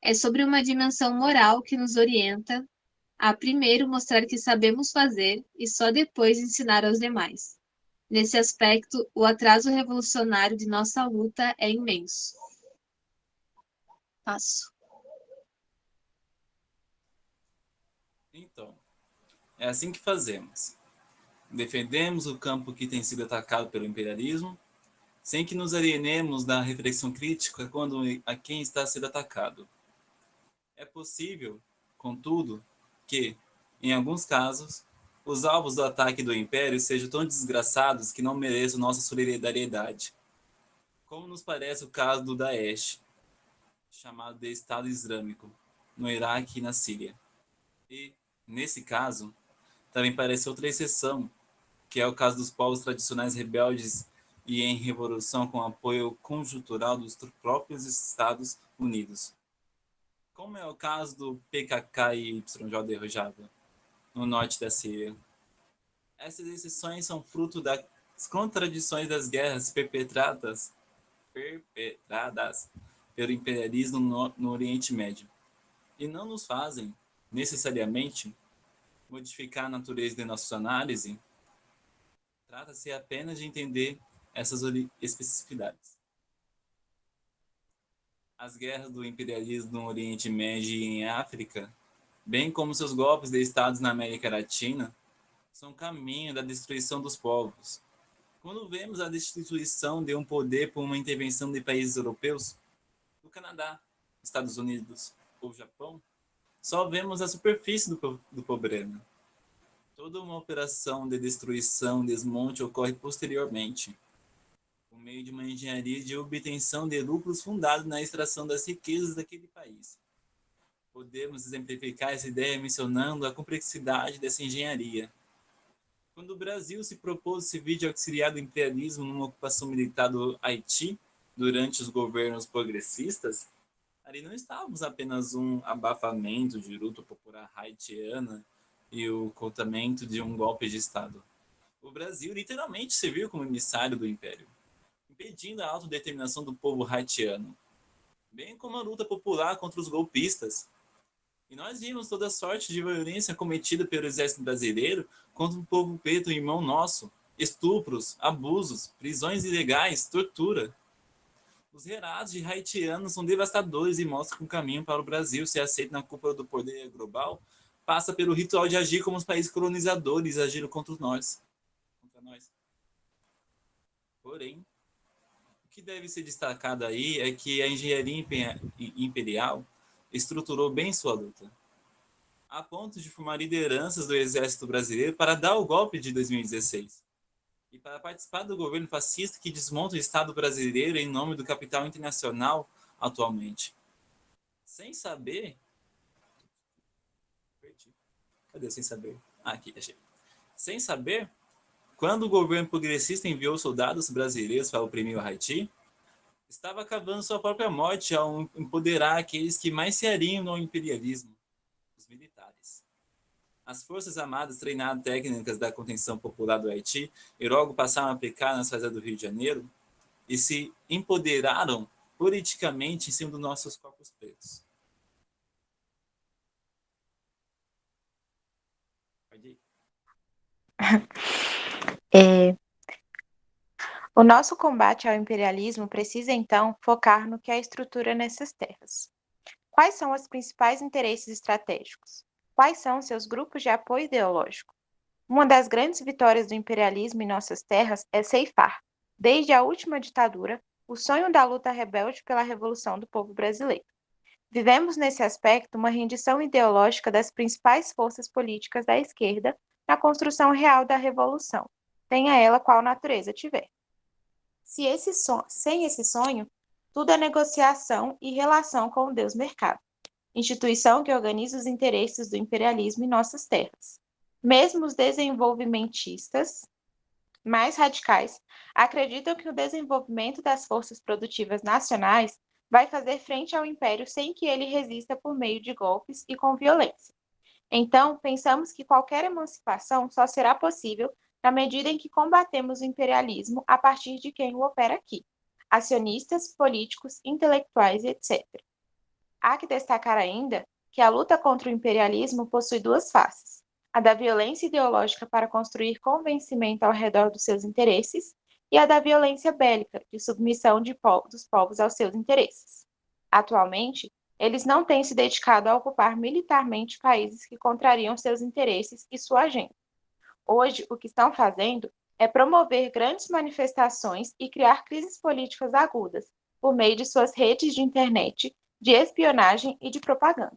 É sobre uma dimensão moral que nos orienta a primeiro mostrar que sabemos fazer e só depois ensinar aos demais. Nesse aspecto, o atraso revolucionário de nossa luta é imenso. Passo. Então, é assim que fazemos. Defendemos o campo que tem sido atacado pelo imperialismo, sem que nos alienemos da reflexão crítica quando a quem está sendo atacado. É possível, contudo, que, em alguns casos, os alvos do ataque do Império sejam tão desgraçados que não mereçam nossa solidariedade, como nos parece o caso do Daesh, chamado de Estado Islâmico, no Iraque e na Síria. E, nesse caso, também parece outra exceção, que é o caso dos povos tradicionais rebeldes e em revolução com apoio conjuntural dos próprios Estados Unidos, como é o caso do PKK e YPJ Rojava, no norte da Síria. Essas exceções são fruto das contradições das guerras perpetradas pelo imperialismo no Oriente Médio, e não nos fazem, necessariamente, modificar a natureza de nossa análise. Trata-se apenas de entender essas especificidades. As guerras do imperialismo no Oriente Médio e em África, bem como seus golpes de estados na América Latina, são caminho da destruição dos povos. Quando vemos a destituição de um poder por uma intervenção de países europeus, do Canadá, Estados Unidos ou Japão, só vemos a superfície do problema. Toda uma operação de destruição, desmonte ocorre posteriormente, por meio de uma engenharia de obtenção de lucros fundado na extração das riquezas daquele país. Podemos exemplificar essa ideia mencionando a complexidade dessa engenharia. Quando o Brasil se propôs servir de auxiliar do imperialismo numa ocupação militar do Haiti durante os governos progressistas, ali não estávamos apenas um abafamento de luta popular haitiana e o contamento de um golpe de Estado. O Brasil literalmente serviu como emissário do Império, impedindo a autodeterminação do povo haitiano, bem como a luta popular contra os golpistas. E nós vimos toda sorte de violência cometida pelo exército brasileiro contra o povo preto, irmão nosso, estupros, abusos, prisões ilegais, tortura. Os relatos de haitianos são devastadores e mostram que o caminho para o Brasil ser aceito na cúpula do poder global passa pelo ritual de agir como os países colonizadores agiram contra nós. Porém, o que deve ser destacado aí é que a engenharia imperial estruturou bem sua luta, a ponto de formar lideranças do exército brasileiro para dar o golpe de 2016 e para participar do governo fascista que desmonta o Estado brasileiro em nome do capital internacional atualmente. Sem saber... Cadê sem saber? Aqui, achei. Sem saber, quando o governo progressista enviou soldados brasileiros para oprimir o Haiti, estava acabando sua própria morte ao empoderar aqueles que mais se alinham ao imperialismo, os militares. As forças armadas treinaram técnicas da contenção popular do Haiti e logo passaram a aplicar nas fazendas do Rio de Janeiro e se empoderaram politicamente em cima dos nossos corpos pretos. O nosso combate ao imperialismo precisa, então, focar no que é a estrutura nessas terras. Quais são os principais interesses estratégicos? Quais são seus grupos de apoio ideológico? Uma das grandes vitórias do imperialismo em nossas terras é ceifar, desde a última ditadura, o sonho da luta rebelde pela revolução do povo brasileiro. Vivemos nesse aspecto uma rendição ideológica das principais forças políticas da esquerda na construção real da revolução, tenha ela qual natureza tiver. Sem esse sonho, tudo é negociação e relação com o Deus mercado, instituição que organiza os interesses do imperialismo em nossas terras. Mesmo os desenvolvimentistas mais radicais acreditam que o desenvolvimento das forças produtivas nacionais vai fazer frente ao império sem que ele resista por meio de golpes e com violência. Então, pensamos que qualquer emancipação só será possível na medida em que combatemos o imperialismo a partir de quem o opera aqui, acionistas, políticos, intelectuais, etc. Há que destacar ainda que a luta contra o imperialismo possui duas faces: a da violência ideológica para construir convencimento ao redor dos seus interesses e a da violência bélica, de submissão dos povos aos seus interesses. Atualmente, eles não têm se dedicado a ocupar militarmente países que contrariam seus interesses e sua agenda. Hoje, o que estão fazendo é promover grandes manifestações e criar crises políticas agudas por meio de suas redes de internet, de espionagem e de propaganda.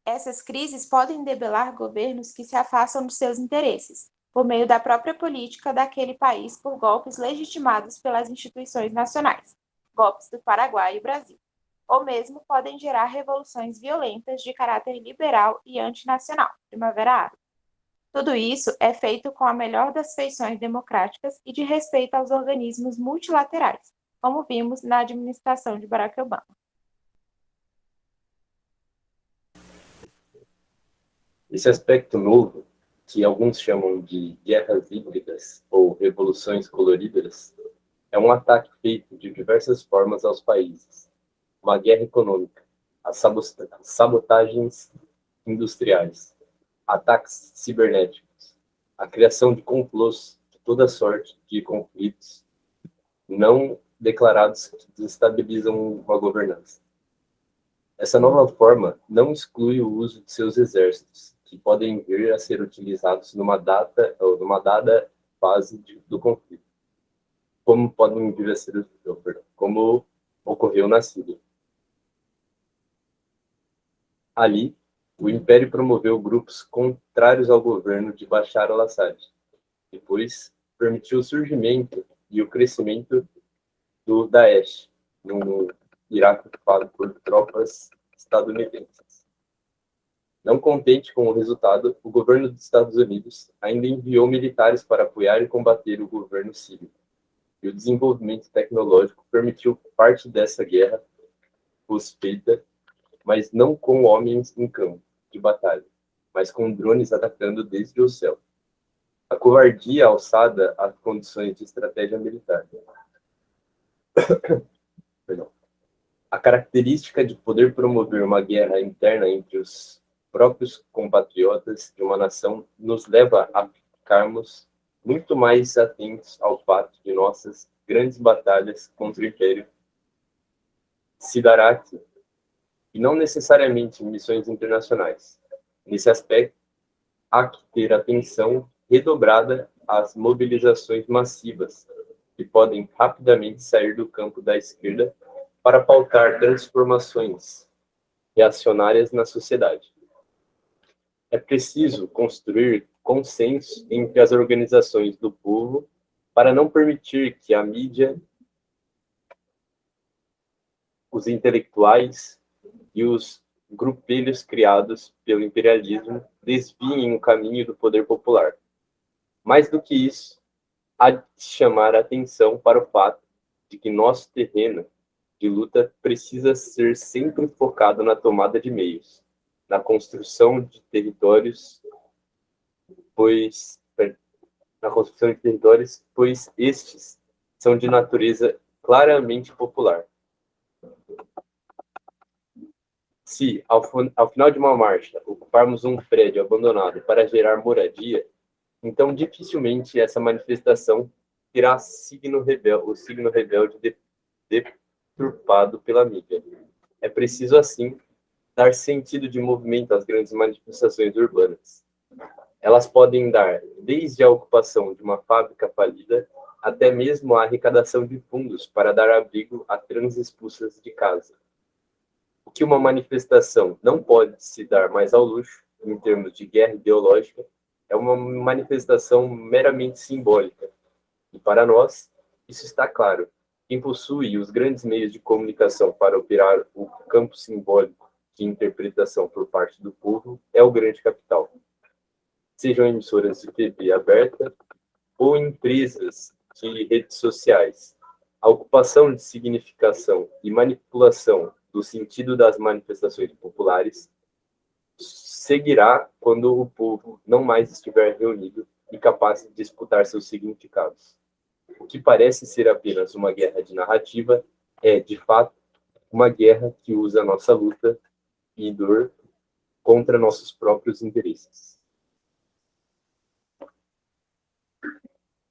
Essas crises podem debelar governos que se afastam dos seus interesses, por meio da própria política daquele país por golpes legitimados pelas instituições nacionais, golpes do Paraguai e Brasil. Ou mesmo podem gerar revoluções violentas de caráter liberal e antinacional, Primavera Árabe. Tudo isso é feito com a melhor das feições democráticas e de respeito aos organismos multilaterais, como vimos na administração de Barack Obama. Esse aspecto novo, que alguns chamam de guerras híbridas ou revoluções coloridas, é um ataque feito de diversas formas aos países. Uma guerra econômica, as sabotagens industriais, ataques cibernéticos, a criação de complôs de toda sorte de conflitos não declarados que desestabilizam uma governança. Essa nova forma não exclui o uso de seus exércitos, que podem vir a ser utilizados numa dada fase do conflito, como podem vir a ser, como ocorreu na Síria. Ali, o Império promoveu grupos contrários ao governo de Bashar al-Assad. Depois, permitiu o surgimento e o crescimento do Daesh, no Iraque ocupado por tropas estadunidenses. Não contente com o resultado, o governo dos Estados Unidos ainda enviou militares para apoiar e combater o governo sírio. E o desenvolvimento tecnológico permitiu parte dessa guerra fosse feita, mas não com homens em campo de batalha, mas com drones atacando desde o céu. A covardia alçada às condições de estratégia militar. A característica de poder promover uma guerra interna entre os próprios compatriotas de uma nação nos leva a ficarmos muito mais atentos ao fato de nossas grandes batalhas contra o Império se dará aqui, e não necessariamente em missões internacionais. Nesse aspecto, há que ter atenção redobrada às mobilizações massivas, que podem rapidamente sair do campo da esquerda para pautar transformações reacionárias na sociedade. É preciso construir consenso entre as organizações do povo para não permitir que a mídia, os intelectuais e os grupelhos criados pelo imperialismo desviem o caminho do poder popular. Mais do que isso, há de chamar a atenção para o fato de que nosso terreno de luta precisa ser sempre focado na tomada de meios, na construção de territórios, pois estes são de natureza claramente popular. Se, ao final de uma marcha, ocuparmos um prédio abandonado para gerar moradia, então dificilmente essa manifestação terá o signo rebelde deturpado pela mídia. É preciso, assim, dar sentido de movimento às grandes manifestações urbanas. Elas podem dar desde a ocupação de uma fábrica falida até mesmo a arrecadação de fundos para dar abrigo a trans expulsas de casa. O que uma manifestação não pode se dar mais ao luxo, em termos de guerra ideológica, é uma manifestação meramente simbólica. E para nós, isso está claro. Quem possui os grandes meios de comunicação para operar o campo simbólico de interpretação por parte do povo é o grande capital. Sejam emissoras de TV aberta ou empresas de redes sociais. A ocupação de significação e manipulação do sentido das manifestações populares seguirá quando o povo não mais estiver reunido e capaz de disputar seus significados. O que parece ser apenas uma guerra de narrativa é, de fato, uma guerra que usa nossa luta e dor contra nossos próprios interesses.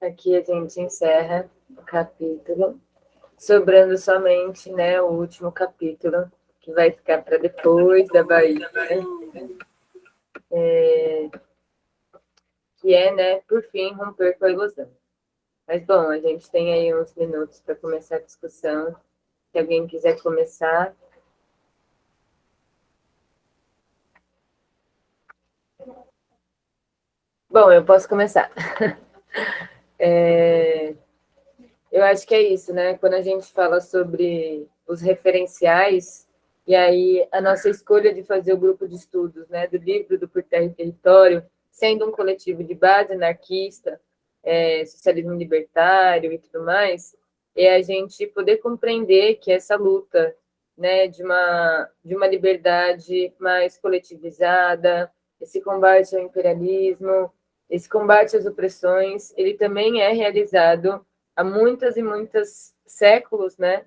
Aqui a gente encerra o capítulo, sobrando somente, né, o último capítulo, que vai ficar para depois da Bahia, que é, né, por fim, romper com a ilusão. Mas, bom, a gente tem aí uns minutos para começar a discussão. Se alguém quiser começar. Bom, eu posso começar. Eu acho que é isso, né? Quando a gente fala sobre os referenciais, e aí a nossa escolha de fazer o grupo de estudos, né, do livro do Por Terra e Território, sendo um coletivo de base anarquista, socialismo libertário e tudo mais, é a gente poder compreender que essa luta, né, de uma liberdade mais coletivizada, esse combate ao imperialismo, esse combate às opressões, ele também é realizado há muitas e muitos séculos, né,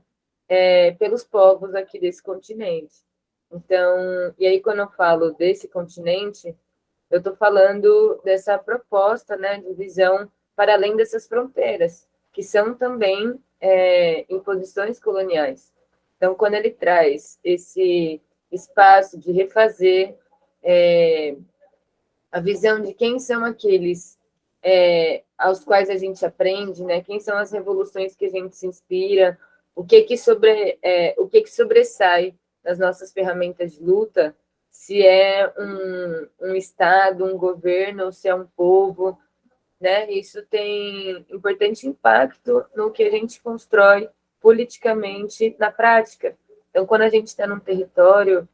pelos povos aqui desse continente. Então, e aí quando eu falo desse continente, eu estou falando dessa proposta, né, de visão para além dessas fronteiras, que são também imposições coloniais. Então, quando ele traz esse espaço de refazer a visão de quem são aqueles aos quais a gente aprende, né? Quem são as revoluções que a gente se inspira, o que que sobressai nas nossas ferramentas de luta, se é um Estado, um governo, ou se é um povo, né? Isso tem importante impacto no que a gente constrói politicamente na prática. Então, quando a gente está num território,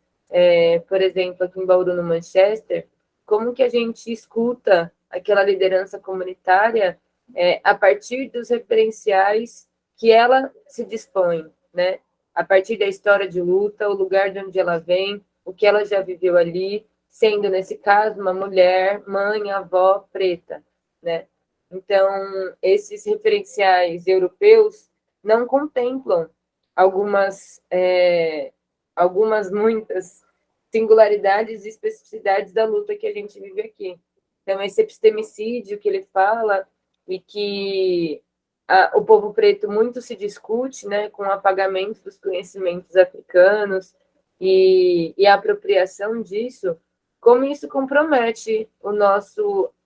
por exemplo, aqui em Bauru, no Manchester, como que a gente escuta aquela liderança comunitária a partir dos referenciais que ela se dispõe, né? A partir da história de luta, o lugar de onde ela vem, o que ela já viveu ali, sendo, nesse caso, uma mulher, mãe, avó, preta, né? Então, esses referenciais europeus não contemplam muitas singularidades e especificidades da luta que a gente vive aqui. Então, esse epistemicídio que ele fala e que o povo preto muito se discute, né, com o apagamento dos conhecimentos africanos e a apropriação disso, como isso compromete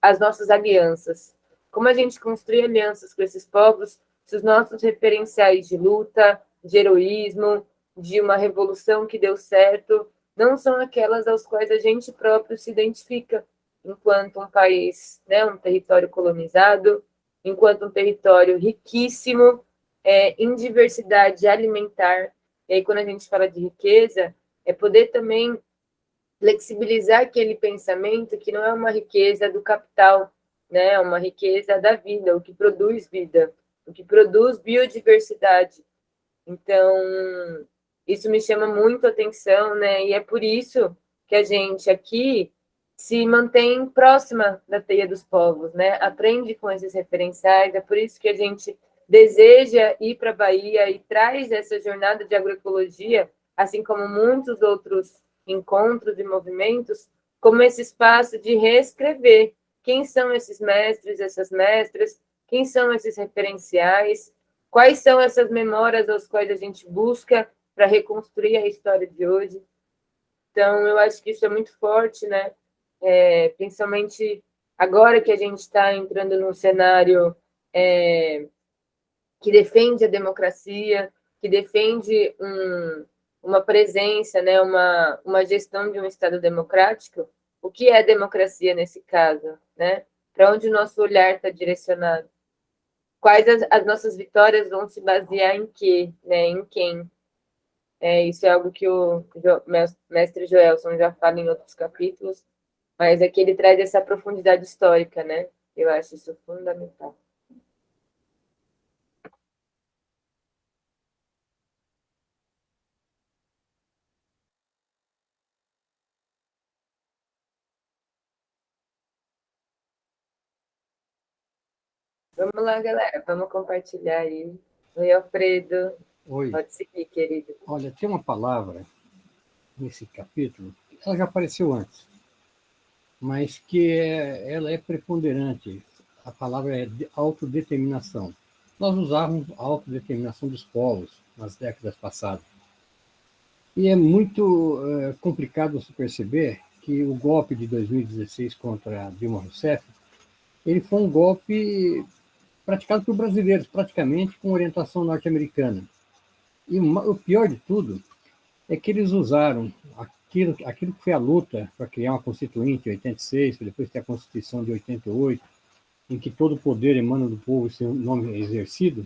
as nossas alianças. Como a gente construi alianças com esses povos, se os nossos referenciais de luta, de heroísmo, de uma revolução que deu certo, não são aquelas aos quais a gente próprio se identifica, enquanto um país, né, um território colonizado, enquanto um território riquíssimo em diversidade alimentar. E aí, quando a gente fala de riqueza, é poder também flexibilizar aquele pensamento que não é uma riqueza do capital, né? É uma riqueza da vida, o que produz vida, o que produz biodiversidade. Então, isso me chama muito a atenção, né? E é por isso que a gente aqui se mantém próxima da teia dos povos, né? Aprende com esses referenciais, é por isso que a gente deseja ir para a Bahia e traz essa jornada de agroecologia, assim como muitos outros encontros e movimentos, como esse espaço de reescrever quem são esses mestres, essas mestras, quem são esses referenciais, quais são essas memórias aos quais a gente busca para reconstruir a história de hoje. Então, eu acho que isso é muito forte, né? Principalmente agora que a gente está entrando num cenário que defende a democracia, que defende uma presença, né? uma gestão de um Estado democrático. O que é democracia nesse caso, né? Para onde o nosso olhar está direcionado? Quais as nossas vitórias vão se basear em quê, né? Em quem? Isso é algo que o mestre Joelson já fala em outros capítulos, mas aqui ele traz essa profundidade histórica, né? Eu acho isso fundamental. Vamos lá, galera, vamos compartilhar aí. Oi, Alfredo. Oi. Pode seguir, querido. Olha, tem uma palavra nesse capítulo, ela já apareceu antes, mas que ela é preponderante. A palavra é autodeterminação. Nós usávamos a autodeterminação dos povos nas décadas passadas. E é muito complicado você perceber que o golpe de 2016 contra Dilma Rousseff, ele foi um golpe praticado por brasileiros, praticamente com orientação norte-americana. E o pior de tudo é que eles usaram aquilo que foi a luta para criar uma Constituinte em 86, para depois ter a Constituição de 88, em que todo o poder emana do povo e seu nome é exercido.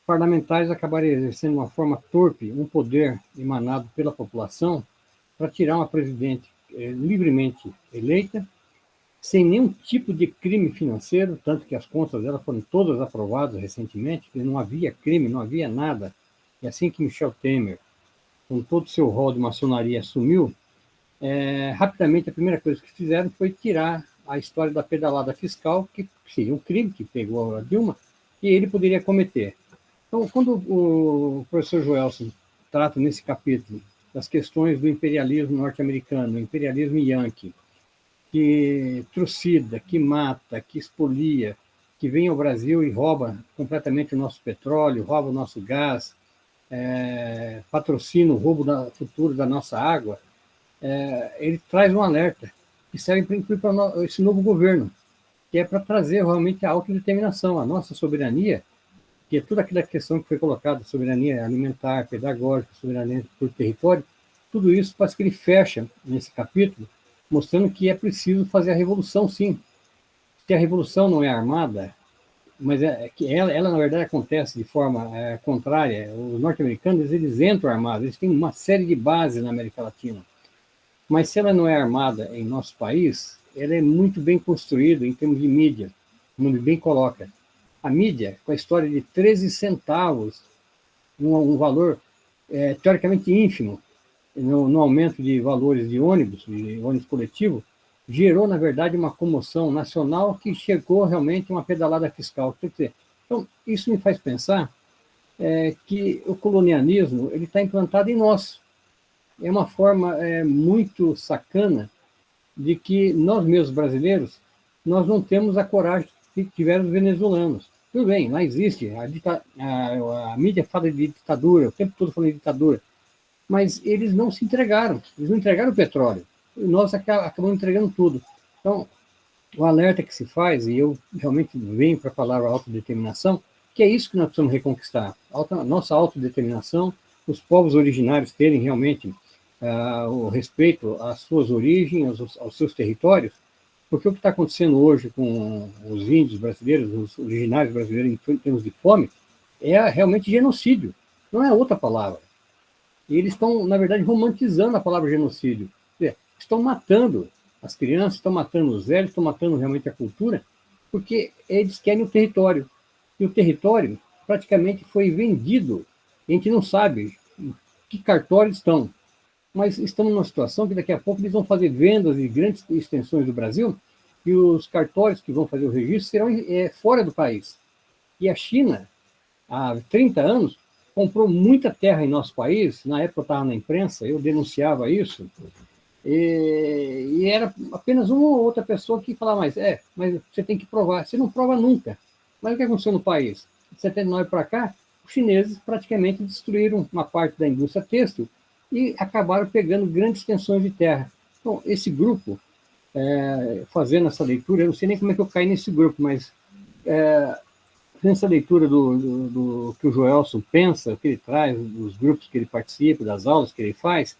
Parlamentares acabaram exercendo de uma forma torpe um poder emanado pela população para tirar uma presidente livremente eleita, sem nenhum tipo de crime financeiro, tanto que as contas dela foram todas aprovadas recentemente, que não havia crime, não havia nada. E assim que Michel Temer, com todo o seu rol de maçonaria, assumiu, rapidamente a primeira coisa que fizeram foi tirar a história da pedalada fiscal, que seria um crime que pegou a Dilma, e ele poderia cometer. Então, quando o professor Joelson trata nesse capítulo das questões do imperialismo norte-americano, do imperialismo yankee, que trucida, que mata, que expolia, que vem ao Brasil e rouba completamente o nosso petróleo, rouba o nosso gás, patrocina o roubo futuro da nossa água, ele traz um alerta que serve para incluir para esse novo governo, que é para trazer realmente a autodeterminação, a nossa soberania, que é toda aquela questão que foi colocada, soberania alimentar, pedagógica, soberania por território, tudo isso parece que ele fecha nesse capítulo, mostrando que é preciso fazer a revolução, sim. Que a revolução não é armada, mas que ela, na verdade, acontece de forma contrária. Os norte-americanos, eles entram armados, eles têm uma série de bases na América Latina. Mas se ela não é armada em nosso país, ela é muito bem construída em termos de mídia, como ele bem coloca. A mídia, com a história de 13 centavos, um valor teoricamente ínfimo, no aumento de valores de ônibus coletivo, gerou, na verdade, uma comoção nacional que chegou realmente a uma pedalada fiscal. Quer dizer, então, isso me faz pensar que o colonialismo ele está implantado em nós. É uma forma muito sacana de que nós mesmos brasileiros, nós não temos a coragem que tiveram os venezuelanos. Tudo bem, lá existe, a mídia fala de ditadura, o tempo todo falando de ditadura, mas eles não se entregaram, eles não entregaram o petróleo, e nós acabamos entregando tudo. Então, o alerta que se faz, e eu realmente venho para a palavra autodeterminação, que é isso que nós precisamos reconquistar, nossa autodeterminação, os povos originários terem realmente o respeito às suas origens, aos seus territórios, porque o que está acontecendo hoje com os índios brasileiros, os originários brasileiros em termos de fome, é realmente genocídio, não é outra palavra. E eles estão, na verdade, romantizando a palavra genocídio. Estão matando as crianças, estão matando os velhos, estão matando realmente a cultura, porque eles querem o território. E o território praticamente foi vendido. A gente não sabe que cartórios estão, mas estamos numa situação que daqui a pouco eles vão fazer vendas de grandes extensões do Brasil e os cartórios que vão fazer o registro serão fora do país. E a China, há 30 anos, comprou muita terra em nosso país. Na época eu estava na imprensa, eu denunciava isso, e era apenas uma ou outra pessoa que falava, mas você tem que provar. Você não prova nunca. Mas o que aconteceu no país? De 79 para cá, os chineses praticamente destruíram uma parte da indústria têxtil e acabaram pegando grandes extensões de terra. Então, esse grupo, fazendo essa leitura, eu não sei nem como é que eu caí nesse grupo, mas fazendo essa leitura do que o Joelson pensa, o que ele traz, dos grupos que ele participa, das aulas que ele faz,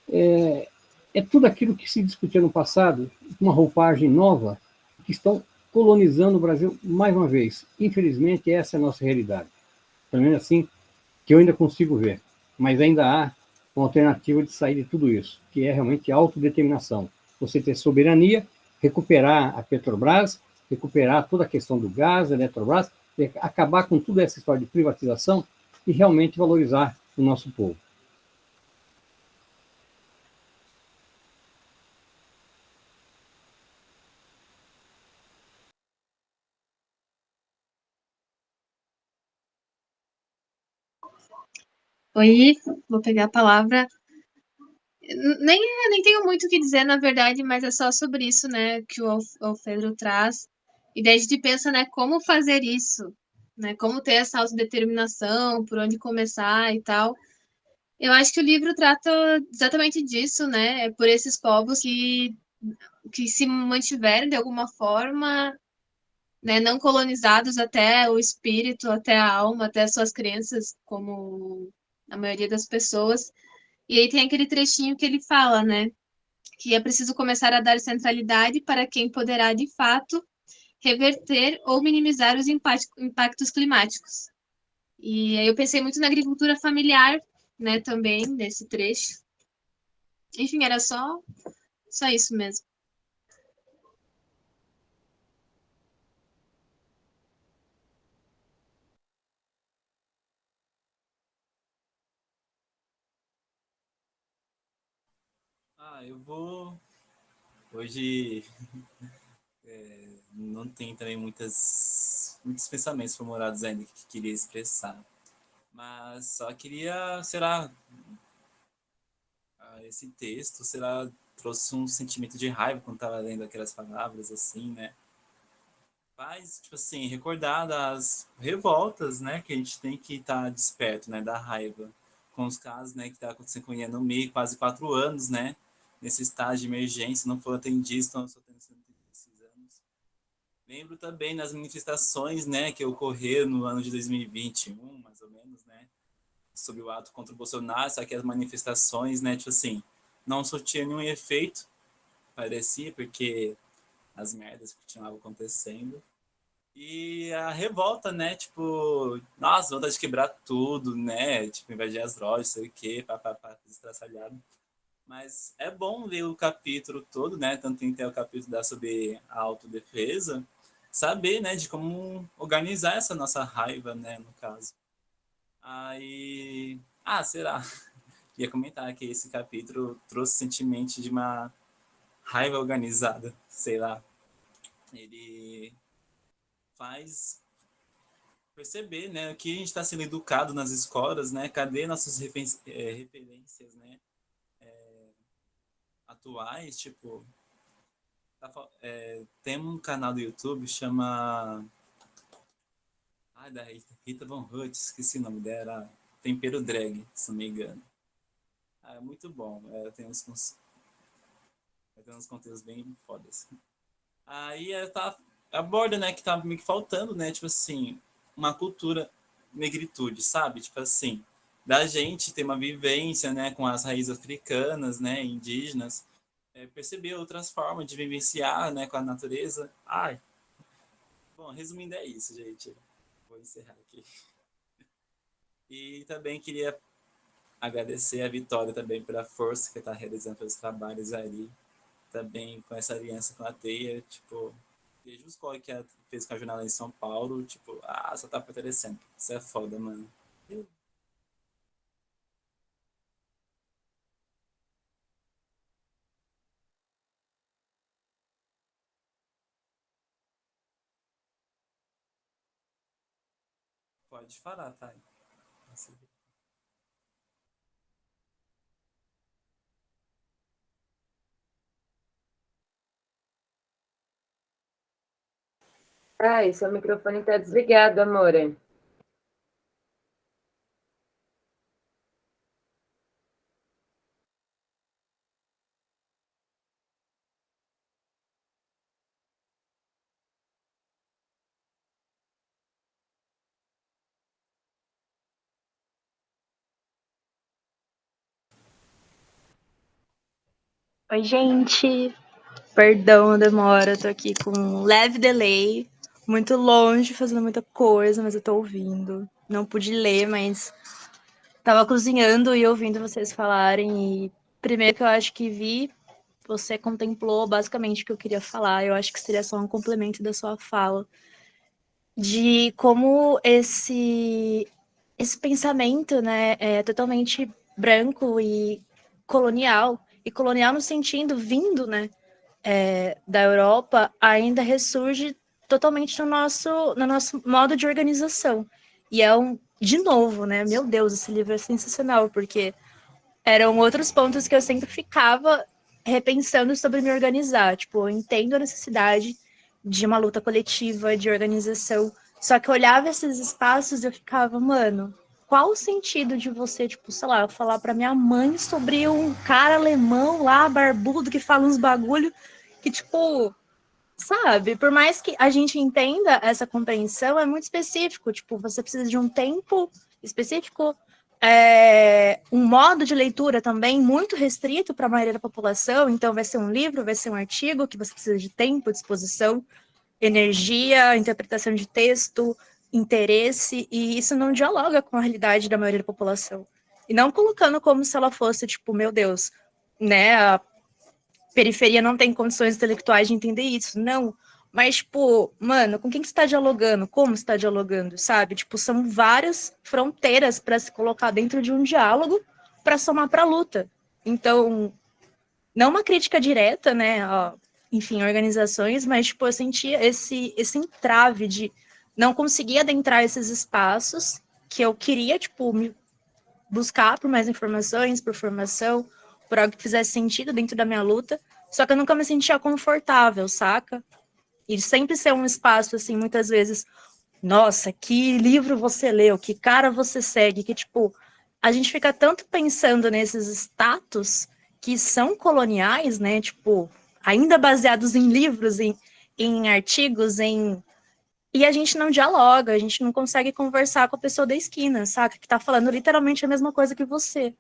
é tudo aquilo que se discutia no passado, uma roupagem nova, que estão colonizando o Brasil mais uma vez. Infelizmente, essa é a nossa realidade. Pelo menos assim, que eu ainda consigo ver. Mas ainda há uma alternativa de sair de tudo isso, que é realmente a autodeterminação. Você ter soberania, recuperar a Petrobras, recuperar toda a questão do gás, a Eletrobras, acabar com toda essa história de privatização e realmente valorizar o nosso povo. Oi, vou pegar a palavra. Nem tenho muito o que dizer, na verdade, mas é só sobre isso, né, que o Alfredo traz. E daí a gente pensa, né, como fazer isso, né, como ter essa autodeterminação, por onde começar e tal. Eu acho que o livro trata exatamente disso, né, por esses povos que se mantiveram de alguma forma, né, não colonizados até o espírito, até a alma, até as suas crenças, como a maioria das pessoas. E aí tem aquele trechinho que ele fala, né, que é preciso começar a dar centralidade para quem poderá, de fato, reverter ou minimizar os impactos climáticos. E aí eu pensei muito na agricultura familiar, né, também, nesse trecho. Enfim, era só isso mesmo. Eu vou. Hoje não tem também muitos pensamentos formados ainda que queria expressar. Mas só queria, sei lá, esse texto, sei lá, trouxe um sentimento de raiva quando estava lendo aquelas palavras, assim, né? faz, tipo assim, recordar das revoltas, né, que a gente tem que estar desperto, né, da raiva, com os casos, né, que está acontecendo com o Ian no meio, quase 4 anos, né, nesse estágio de emergência, não foram atendidos, estão só tendo sido atendidos esses anos. Lembro também das manifestações, né, que ocorreram no ano de 2021, mais ou menos, né, sobre o ato contra o Bolsonaro, só que as manifestações, né, tipo assim, não surtiam nenhum efeito, parecia, porque as merdas continuavam acontecendo. E a revolta, né? Tipo, nossa, vontade de quebrar tudo, né? Tipo, invadir as lojas, sei o quê, papapá, destraçalhado. Mas é bom ler o capítulo todo, né? Tanto tem o capítulo da sobre a autodefesa, saber, né, de como organizar essa nossa raiva, né, no caso. Aí, sei lá, ia comentar que esse capítulo trouxe sentimento de uma raiva organizada, sei lá. Ele faz perceber, né, que a gente está sendo educado nas escolas, né, cadê nossas referências, né, atuais, tipo, tem um canal do YouTube chama, da Rita Von Hutt, esqueci o nome dela, Tempero Drag, se não me engano. É muito bom, tem uns conteúdos bem fodas. Aí aborda, né, que tá meio que faltando, né, tipo assim, uma cultura negritude, sabe? Tipo assim, da gente ter uma vivência, né, com as raízes africanas, né, indígenas, perceber outras formas de vivenciar, né, com a natureza. Bom, resumindo é isso, gente. Vou encerrar aqui. E também queria agradecer a Vitória também pela força que está realizando pelos trabalhos ali, também com essa aliança com a Teia, tipo, desde os corre que ela fez com a jornada em São Paulo, tipo, só tá fortalecendo. Isso é foda, mano. Pode falar, tá? Seu microfone tá desligado, amor. Oi, gente. Perdão a demora, tô aqui com um leve delay, muito longe, fazendo muita coisa, mas eu tô ouvindo. Não pude ler, mas tava cozinhando e ouvindo vocês falarem. E primeiro que eu acho que vi, você contemplou basicamente o que eu queria falar. Eu acho que seria só um complemento da sua fala. De como esse pensamento, né, é totalmente branco e colonial no sentido vindo, né, da Europa, ainda ressurge totalmente no nosso modo de organização. E de novo, né, meu Deus, esse livro é sensacional, porque eram outros pontos que eu sempre ficava repensando sobre me organizar. Tipo, eu entendo a necessidade de uma luta coletiva, de organização, só que eu olhava esses espaços e eu ficava, mano, qual o sentido de você, tipo, sei lá, falar para minha mãe sobre um cara alemão lá, barbudo, que fala uns bagulho que, tipo, sabe? Por mais que a gente entenda essa compreensão, é muito específico. Tipo, você precisa de um tempo específico, um modo de leitura também muito restrito para a maioria da população. Então, vai ser um livro, vai ser um artigo que você precisa de tempo, disposição, energia, interpretação de texto, interesse, e isso não dialoga com a realidade da maioria da população. E não colocando como se ela fosse, tipo, meu Deus, né, a periferia não tem condições intelectuais de entender isso, não. Mas, tipo, mano, com quem que você tá dialogando? Como você tá dialogando, sabe? Tipo, são várias fronteiras para se colocar dentro de um diálogo para somar para a luta. Então, não uma crítica direta, né, enfim, organizações, mas, tipo, eu sentia esse entrave de não conseguir adentrar esses espaços que eu queria, tipo, me buscar por mais informações, por formação, por algo que fizesse sentido dentro da minha luta, só que eu nunca me sentia confortável, saca? E sempre ser um espaço, assim, muitas vezes, nossa, que livro você leu, que cara você segue, que, tipo, a gente fica tanto pensando nesses status que são coloniais, né, tipo, ainda baseados em livros, em artigos, e a gente não dialoga, a gente não consegue conversar com a pessoa da esquina, saca? Que tá falando literalmente a mesma coisa que você.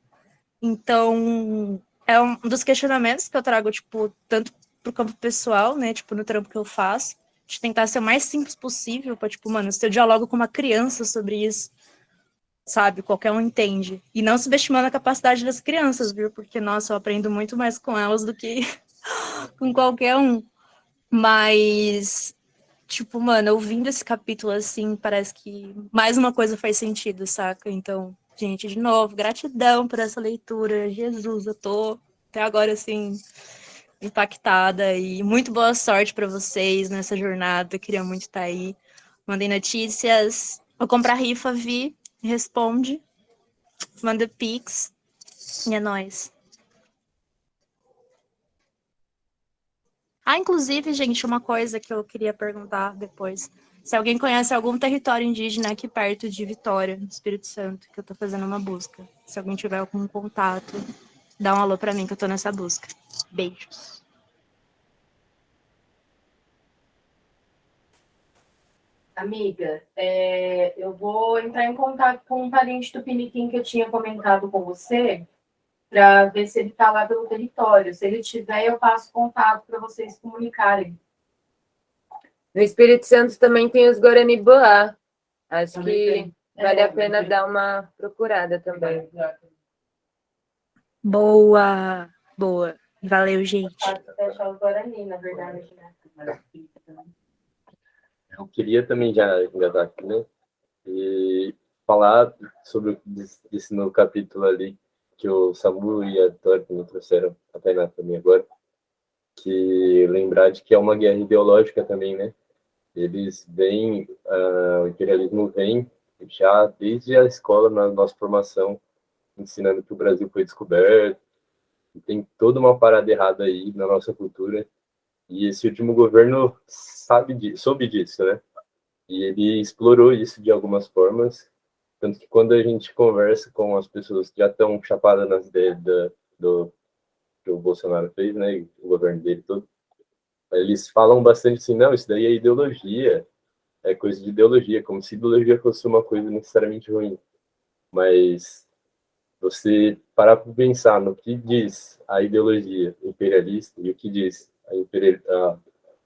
Então, é um dos questionamentos que eu trago, tipo, tanto pro campo pessoal, né, tipo, no trampo que eu faço, de tentar ser o mais simples possível, pra, tipo, mano, se eu dialogo com uma criança sobre isso, sabe, qualquer um entende. E não subestimando a capacidade das crianças, viu? Porque, nossa, eu aprendo muito mais com elas do que com qualquer um. Mas, tipo, mano, ouvindo esse capítulo assim, parece que mais uma coisa faz sentido, saca? Então, gente, de novo, gratidão por essa leitura. Jesus, eu tô até agora assim impactada e muito boa sorte para vocês nessa jornada. Eu queria muito estar aí. Mandei notícias. Vou comprar rifa, Vi. Responde. Manda Pix. E é nóis. Ah, inclusive, gente, uma coisa que eu queria perguntar depois. Se alguém conhece algum território indígena aqui perto de Vitória, no Espírito Santo, que eu tô fazendo uma busca. Se alguém tiver algum contato, dá um alô pra mim que eu tô nessa busca. Beijos. Amiga, eu vou entrar em contato com um parente tupiniquim que eu tinha comentado com você, para ver se ele está lá pelo território. Se ele tiver, eu passo contato para vocês comunicarem. No Espírito Santo também tem os Guarani Boá. Acho Também que tem. vale a pena dar uma procurada também. Boa! Boa. Valeu, gente. Até achar os Guarani, na verdade, né? Eu queria também já engatar aqui, né? E falar sobre o que disse no capítulo ali, que o Samu e a Tori me trouxeram, a Tainá também agora, que lembrar de que é uma guerra ideológica também, né? Eles vêm, o imperialismo vem já desde a escola, na nossa formação, ensinando que o Brasil foi descoberto, e tem toda uma parada errada aí na nossa cultura, e esse último governo soube disso, né? E ele explorou isso de algumas formas, tanto que quando a gente conversa com as pessoas que já estão chapadas nas ideias do que o Bolsonaro fez, né, e o governo dele todo, eles falam bastante assim, não, isso daí é ideologia, é coisa de ideologia, como se ideologia fosse uma coisa necessariamente ruim. Mas você parar para pensar no que diz a ideologia imperialista e o que diz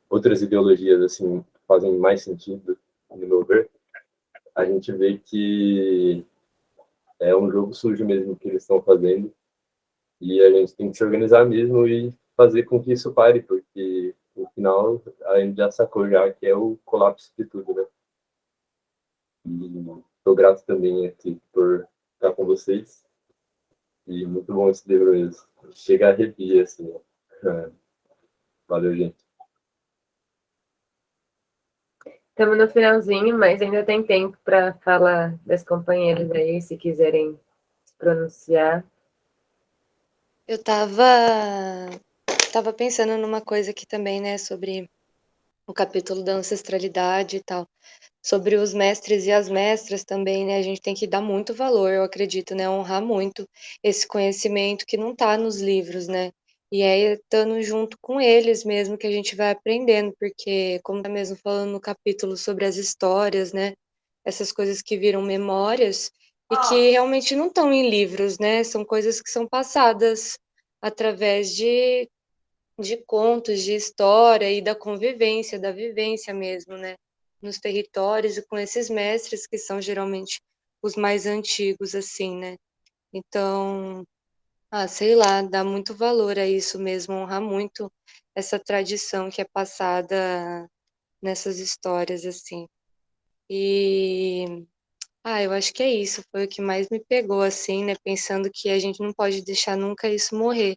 outras ideologias assim fazem mais sentido, no meu ver, a gente vê que é um jogo sujo mesmo que eles estão fazendo e a gente tem que se organizar mesmo e fazer com que isso pare, porque no final a gente já sacou já que é o colapso de tudo, né? E estou grato também aqui por estar com vocês e muito bom esse livro mesmo. Chega a arrepia, assim. Valeu, gente. Estamos no finalzinho, mas ainda tem tempo para falar das companheiras aí, se quiserem se pronunciar. Eu tava pensando numa coisa aqui também, né, sobre o capítulo da ancestralidade e tal, sobre os mestres e as mestras também, né, a gente tem que dar muito valor, eu acredito, né, honrar muito esse conhecimento que não tá nos livros, né, e é estando junto com eles mesmo que a gente vai aprendendo, porque, como tá mesmo falando no capítulo sobre as histórias, né, essas coisas que viram memórias e que realmente não estão em livros, né, são coisas que são passadas através de contos, de história e da convivência, da vivência mesmo, né? Nos territórios e com esses mestres que são geralmente os mais antigos, assim, né? Então, sei lá, dá muito valor a isso mesmo, honrar muito essa tradição que é passada nessas histórias, assim. E, eu acho que é isso, foi o que mais me pegou, assim, né? Pensando que a gente não pode deixar nunca isso morrer.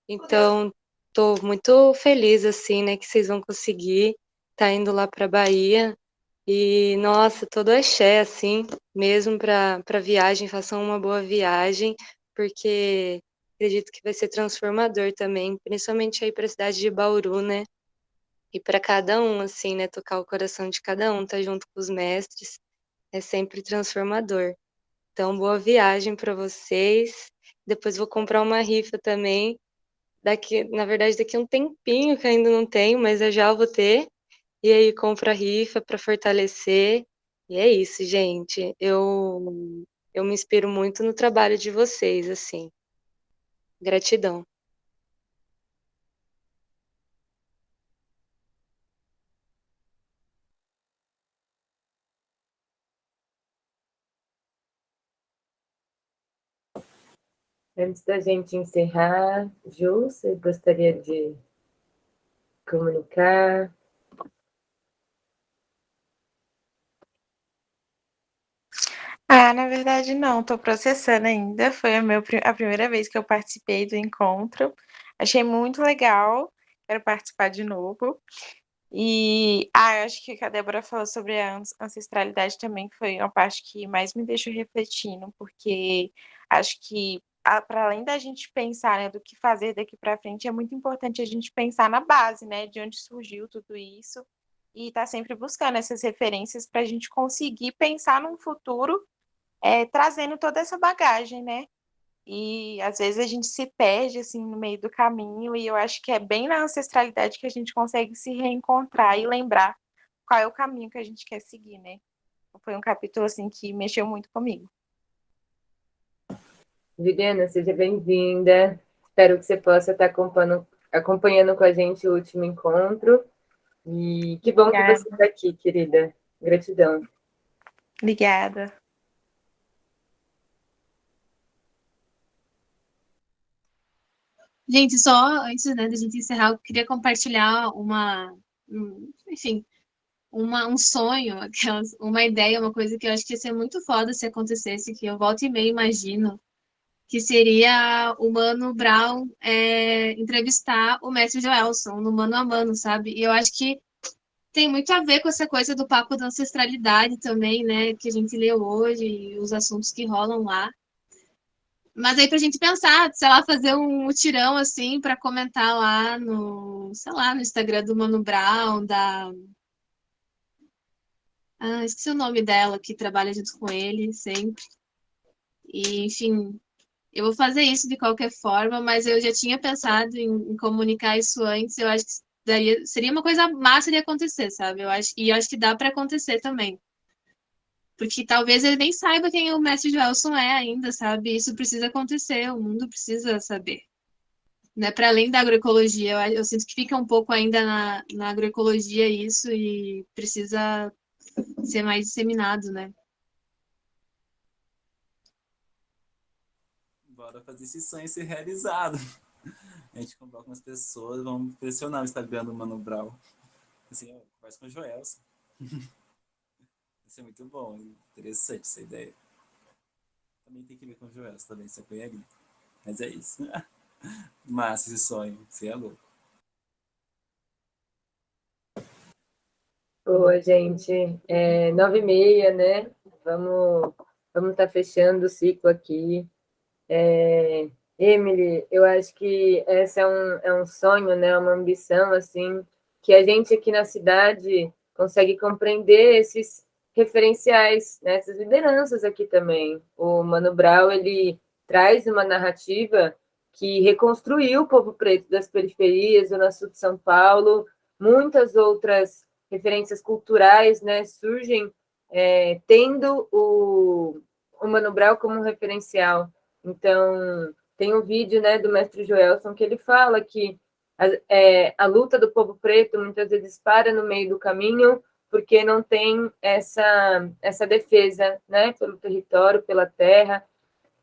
Então, tô muito feliz, assim, né, que vocês vão conseguir tá indo lá pra Bahia. E, nossa, todo axé, assim, mesmo pra viagem, façam uma boa viagem, porque acredito que vai ser transformador também, principalmente aí pra cidade de Bauru, né? E para cada um, assim, né, tocar o coração de cada um, tá junto com os mestres, é sempre transformador. Então, boa viagem para vocês. Depois vou comprar uma rifa também. Na verdade, daqui a um tempinho que ainda não tenho, mas eu já vou ter. E aí compro a rifa para fortalecer. E é isso, gente. Eu me inspiro muito no trabalho de vocês, assim. Gratidão. Antes da gente encerrar, Ju, você gostaria de comunicar? Na verdade, não, estou processando ainda. Foi a primeira vez que eu participei do encontro. Achei muito legal, quero participar de novo. E acho que o que a Débora falou sobre a ancestralidade também foi uma parte que mais me deixou refletindo, porque acho que, para além da gente pensar, né, do que fazer daqui para frente, é muito importante a gente pensar na base, né, de onde surgiu tudo isso, e estar sempre buscando essas referências para a gente conseguir pensar num futuro, trazendo toda essa bagagem, né? E às vezes a gente se perde assim no meio do caminho, e eu acho que é bem na ancestralidade que a gente consegue se reencontrar e lembrar qual é o caminho que a gente quer seguir, né? Foi um capítulo assim que mexeu muito comigo. Juliana, seja bem-vinda. Espero que você possa estar acompanhando com a gente o último encontro. E que bom que você está aqui, querida. Gratidão. Obrigada. Gente, só antes, né, da gente encerrar, eu queria compartilhar enfim, um sonho, uma ideia, uma coisa que eu acho que ia ser muito foda se acontecesse, que eu volta e meia imagino, que seria o Mano Brown entrevistar o mestre Joelson no mano a mano, sabe? E eu acho que tem muito a ver com essa coisa do papo da ancestralidade também, né? Que a gente leu hoje e os assuntos que rolam lá. Mas aí pra gente pensar, sei lá, fazer um mutirão assim para comentar lá no, sei lá, no Instagram do Mano Brown, esqueci o nome dela, que trabalha junto com ele sempre. E, enfim, eu vou fazer isso de qualquer forma, mas eu já tinha pensado em comunicar isso antes. Eu acho que seria uma coisa massa de acontecer, sabe? Eu acho que dá para acontecer também. Porque talvez ele nem saiba quem o mestre Joelson é ainda, sabe? Isso precisa acontecer, o mundo precisa saber. Né? Para além da agroecologia, eu sinto que fica um pouco ainda na agroecologia isso e precisa ser mais disseminado, né? Bora fazer esse sonho ser realizado. A gente convoca umas pessoas, vamos pressionar o Instagram do Mano Brown. Assim, conversa com o Joelson. Isso é muito bom, interessante essa ideia. Também tem que ver com o Joelson também, se apoiaria. Mas é isso. Massa esse sonho, você é louco. Boa, gente. 9h30, né? Vamos estar fechando o ciclo aqui. Emily, eu acho que esse é um sonho, né? Uma ambição, assim, que a gente aqui na cidade consegue compreender esses referenciais, né? Essas lideranças aqui também. O Mano Brown, ele traz uma narrativa que reconstruiu o povo preto das periferias, do sul de São Paulo, muitas outras referências culturais, né? Surgem tendo o Mano Brown como referencial. Então, tem um vídeo, né, do mestre Joelson que ele fala que a luta do povo preto muitas vezes para no meio do caminho porque não tem essa defesa, né, pelo território, pela terra,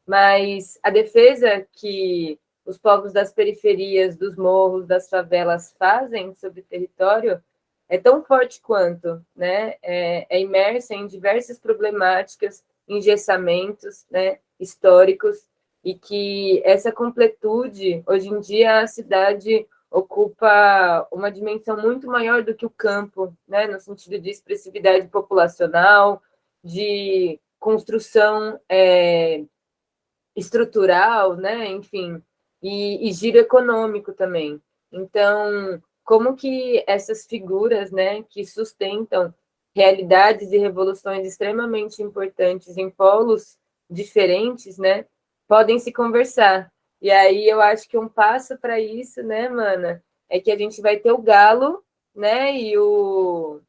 mas a defesa que os povos das periferias, dos morros, das favelas fazem sobre o território é tão forte quanto, né, é imersa em diversas problemáticas, engessamentos, né, históricos, e que essa completude, hoje em dia, a cidade ocupa uma dimensão muito maior do que o campo, né, no sentido de expressividade populacional, de construção estrutural, né, enfim, e giro econômico também. Então, como que essas figuras, né, que sustentam realidades e revoluções extremamente importantes em polos diferentes, né, podem se conversar. E aí eu acho que um passo para isso, né, mana, é que a gente vai ter o Galo, né, e o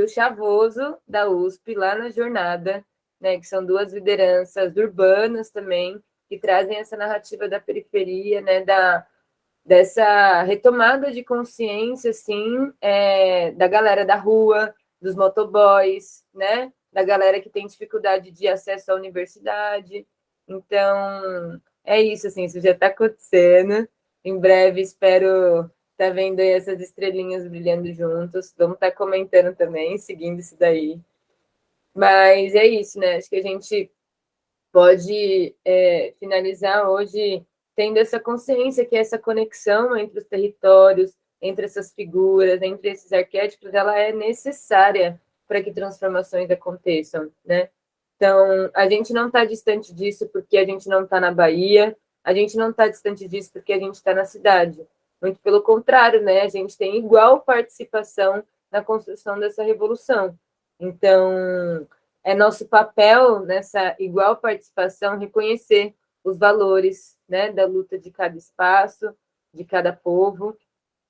Chavoso da USP lá na jornada, né, que são duas lideranças urbanas também, que trazem essa narrativa da periferia, né, dessa retomada de consciência, assim, da galera da rua, dos motoboys, né, da galera que tem dificuldade de acesso à universidade. Então, é isso, assim, isso já está acontecendo. Em breve, espero estar vendo aí essas estrelinhas brilhando juntos. Vamos estar comentando também, seguindo isso daí. Mas é isso, né? Acho que a gente pode finalizar hoje tendo essa consciência que essa conexão entre os territórios, entre essas figuras, entre esses arquétipos, ela é necessária para que transformações aconteçam, né? Então, a gente não está distante disso porque a gente não está na Bahia, a gente não está distante disso porque a gente está na cidade. Muito pelo contrário, né? A gente tem igual participação na construção dessa revolução. Então, é nosso papel nessa igual participação reconhecer os valores, né, da luta de cada espaço, de cada povo.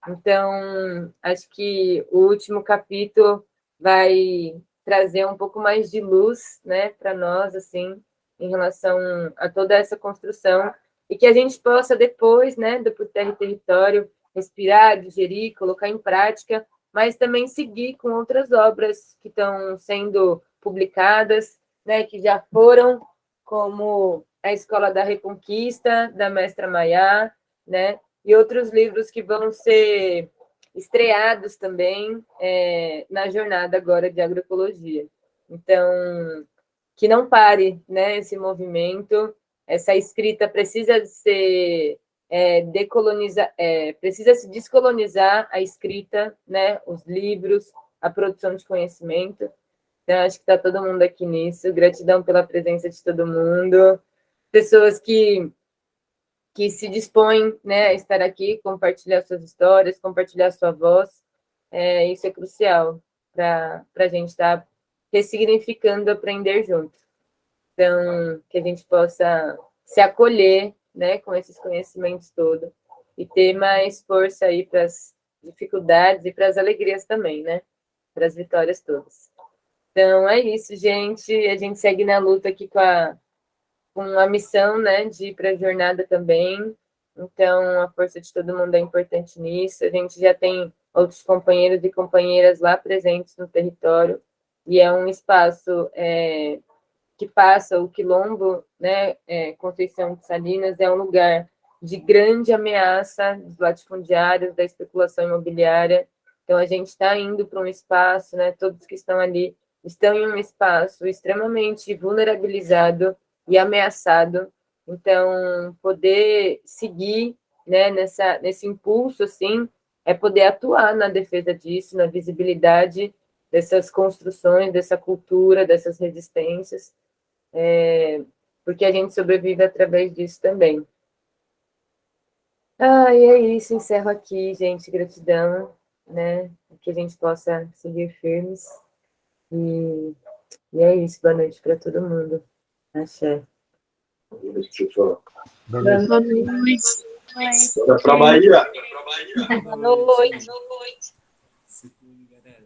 Então, acho que o último capítulo vai trazer um pouco mais de luz, né, para nós, assim, em relação a toda essa construção, e que a gente possa depois, né, do Por Terra e Território, respirar, digerir, colocar em prática, mas também seguir com outras obras que estão sendo publicadas, né, que já foram, como A Escola da Reconquista, da mestra Maiá, né, e outros livros que vão ser estreados também na jornada agora de agroecologia. Então, que não pare, né, esse movimento, essa escrita precisa ser precisa se descolonizar a escrita, né, os livros, a produção de conhecimento. Então, acho que está todo mundo aqui nisso. Gratidão pela presença de todo mundo. Pessoas que se dispõem, né, a estar aqui, compartilhar suas histórias, compartilhar sua voz. Isso é crucial para a gente estar ressignificando, aprender junto. Então, que a gente possa se acolher, né, com esses conhecimentos todos e ter mais força aí para as dificuldades e para as alegrias também, né, para as vitórias todas. Então, é isso, gente. A gente segue na luta aqui com a missão, né, de ir para a jornada também. Então, a força de todo mundo é importante nisso. A gente já tem outros companheiros e companheiras lá presentes no território, e é um espaço que passa o quilombo, né, Conceição de Salinas, é um lugar de grande ameaça dos latifundiários, da especulação imobiliária. Então, a gente está indo para um espaço, né, todos que estão ali estão em um espaço extremamente vulnerabilizado e ameaçado. Então, poder seguir, né, nesse impulso, assim, é poder atuar na defesa disso, na visibilidade dessas construções, dessa cultura, dessas resistências, porque a gente sobrevive através disso também. E é isso, encerro aqui, gente, gratidão, né, que a gente possa seguir firmes, e é isso, boa noite para todo mundo. Axé. Boa noite. Boa noite. Bora pra Bahia! Boa noite. Se cuide, galera.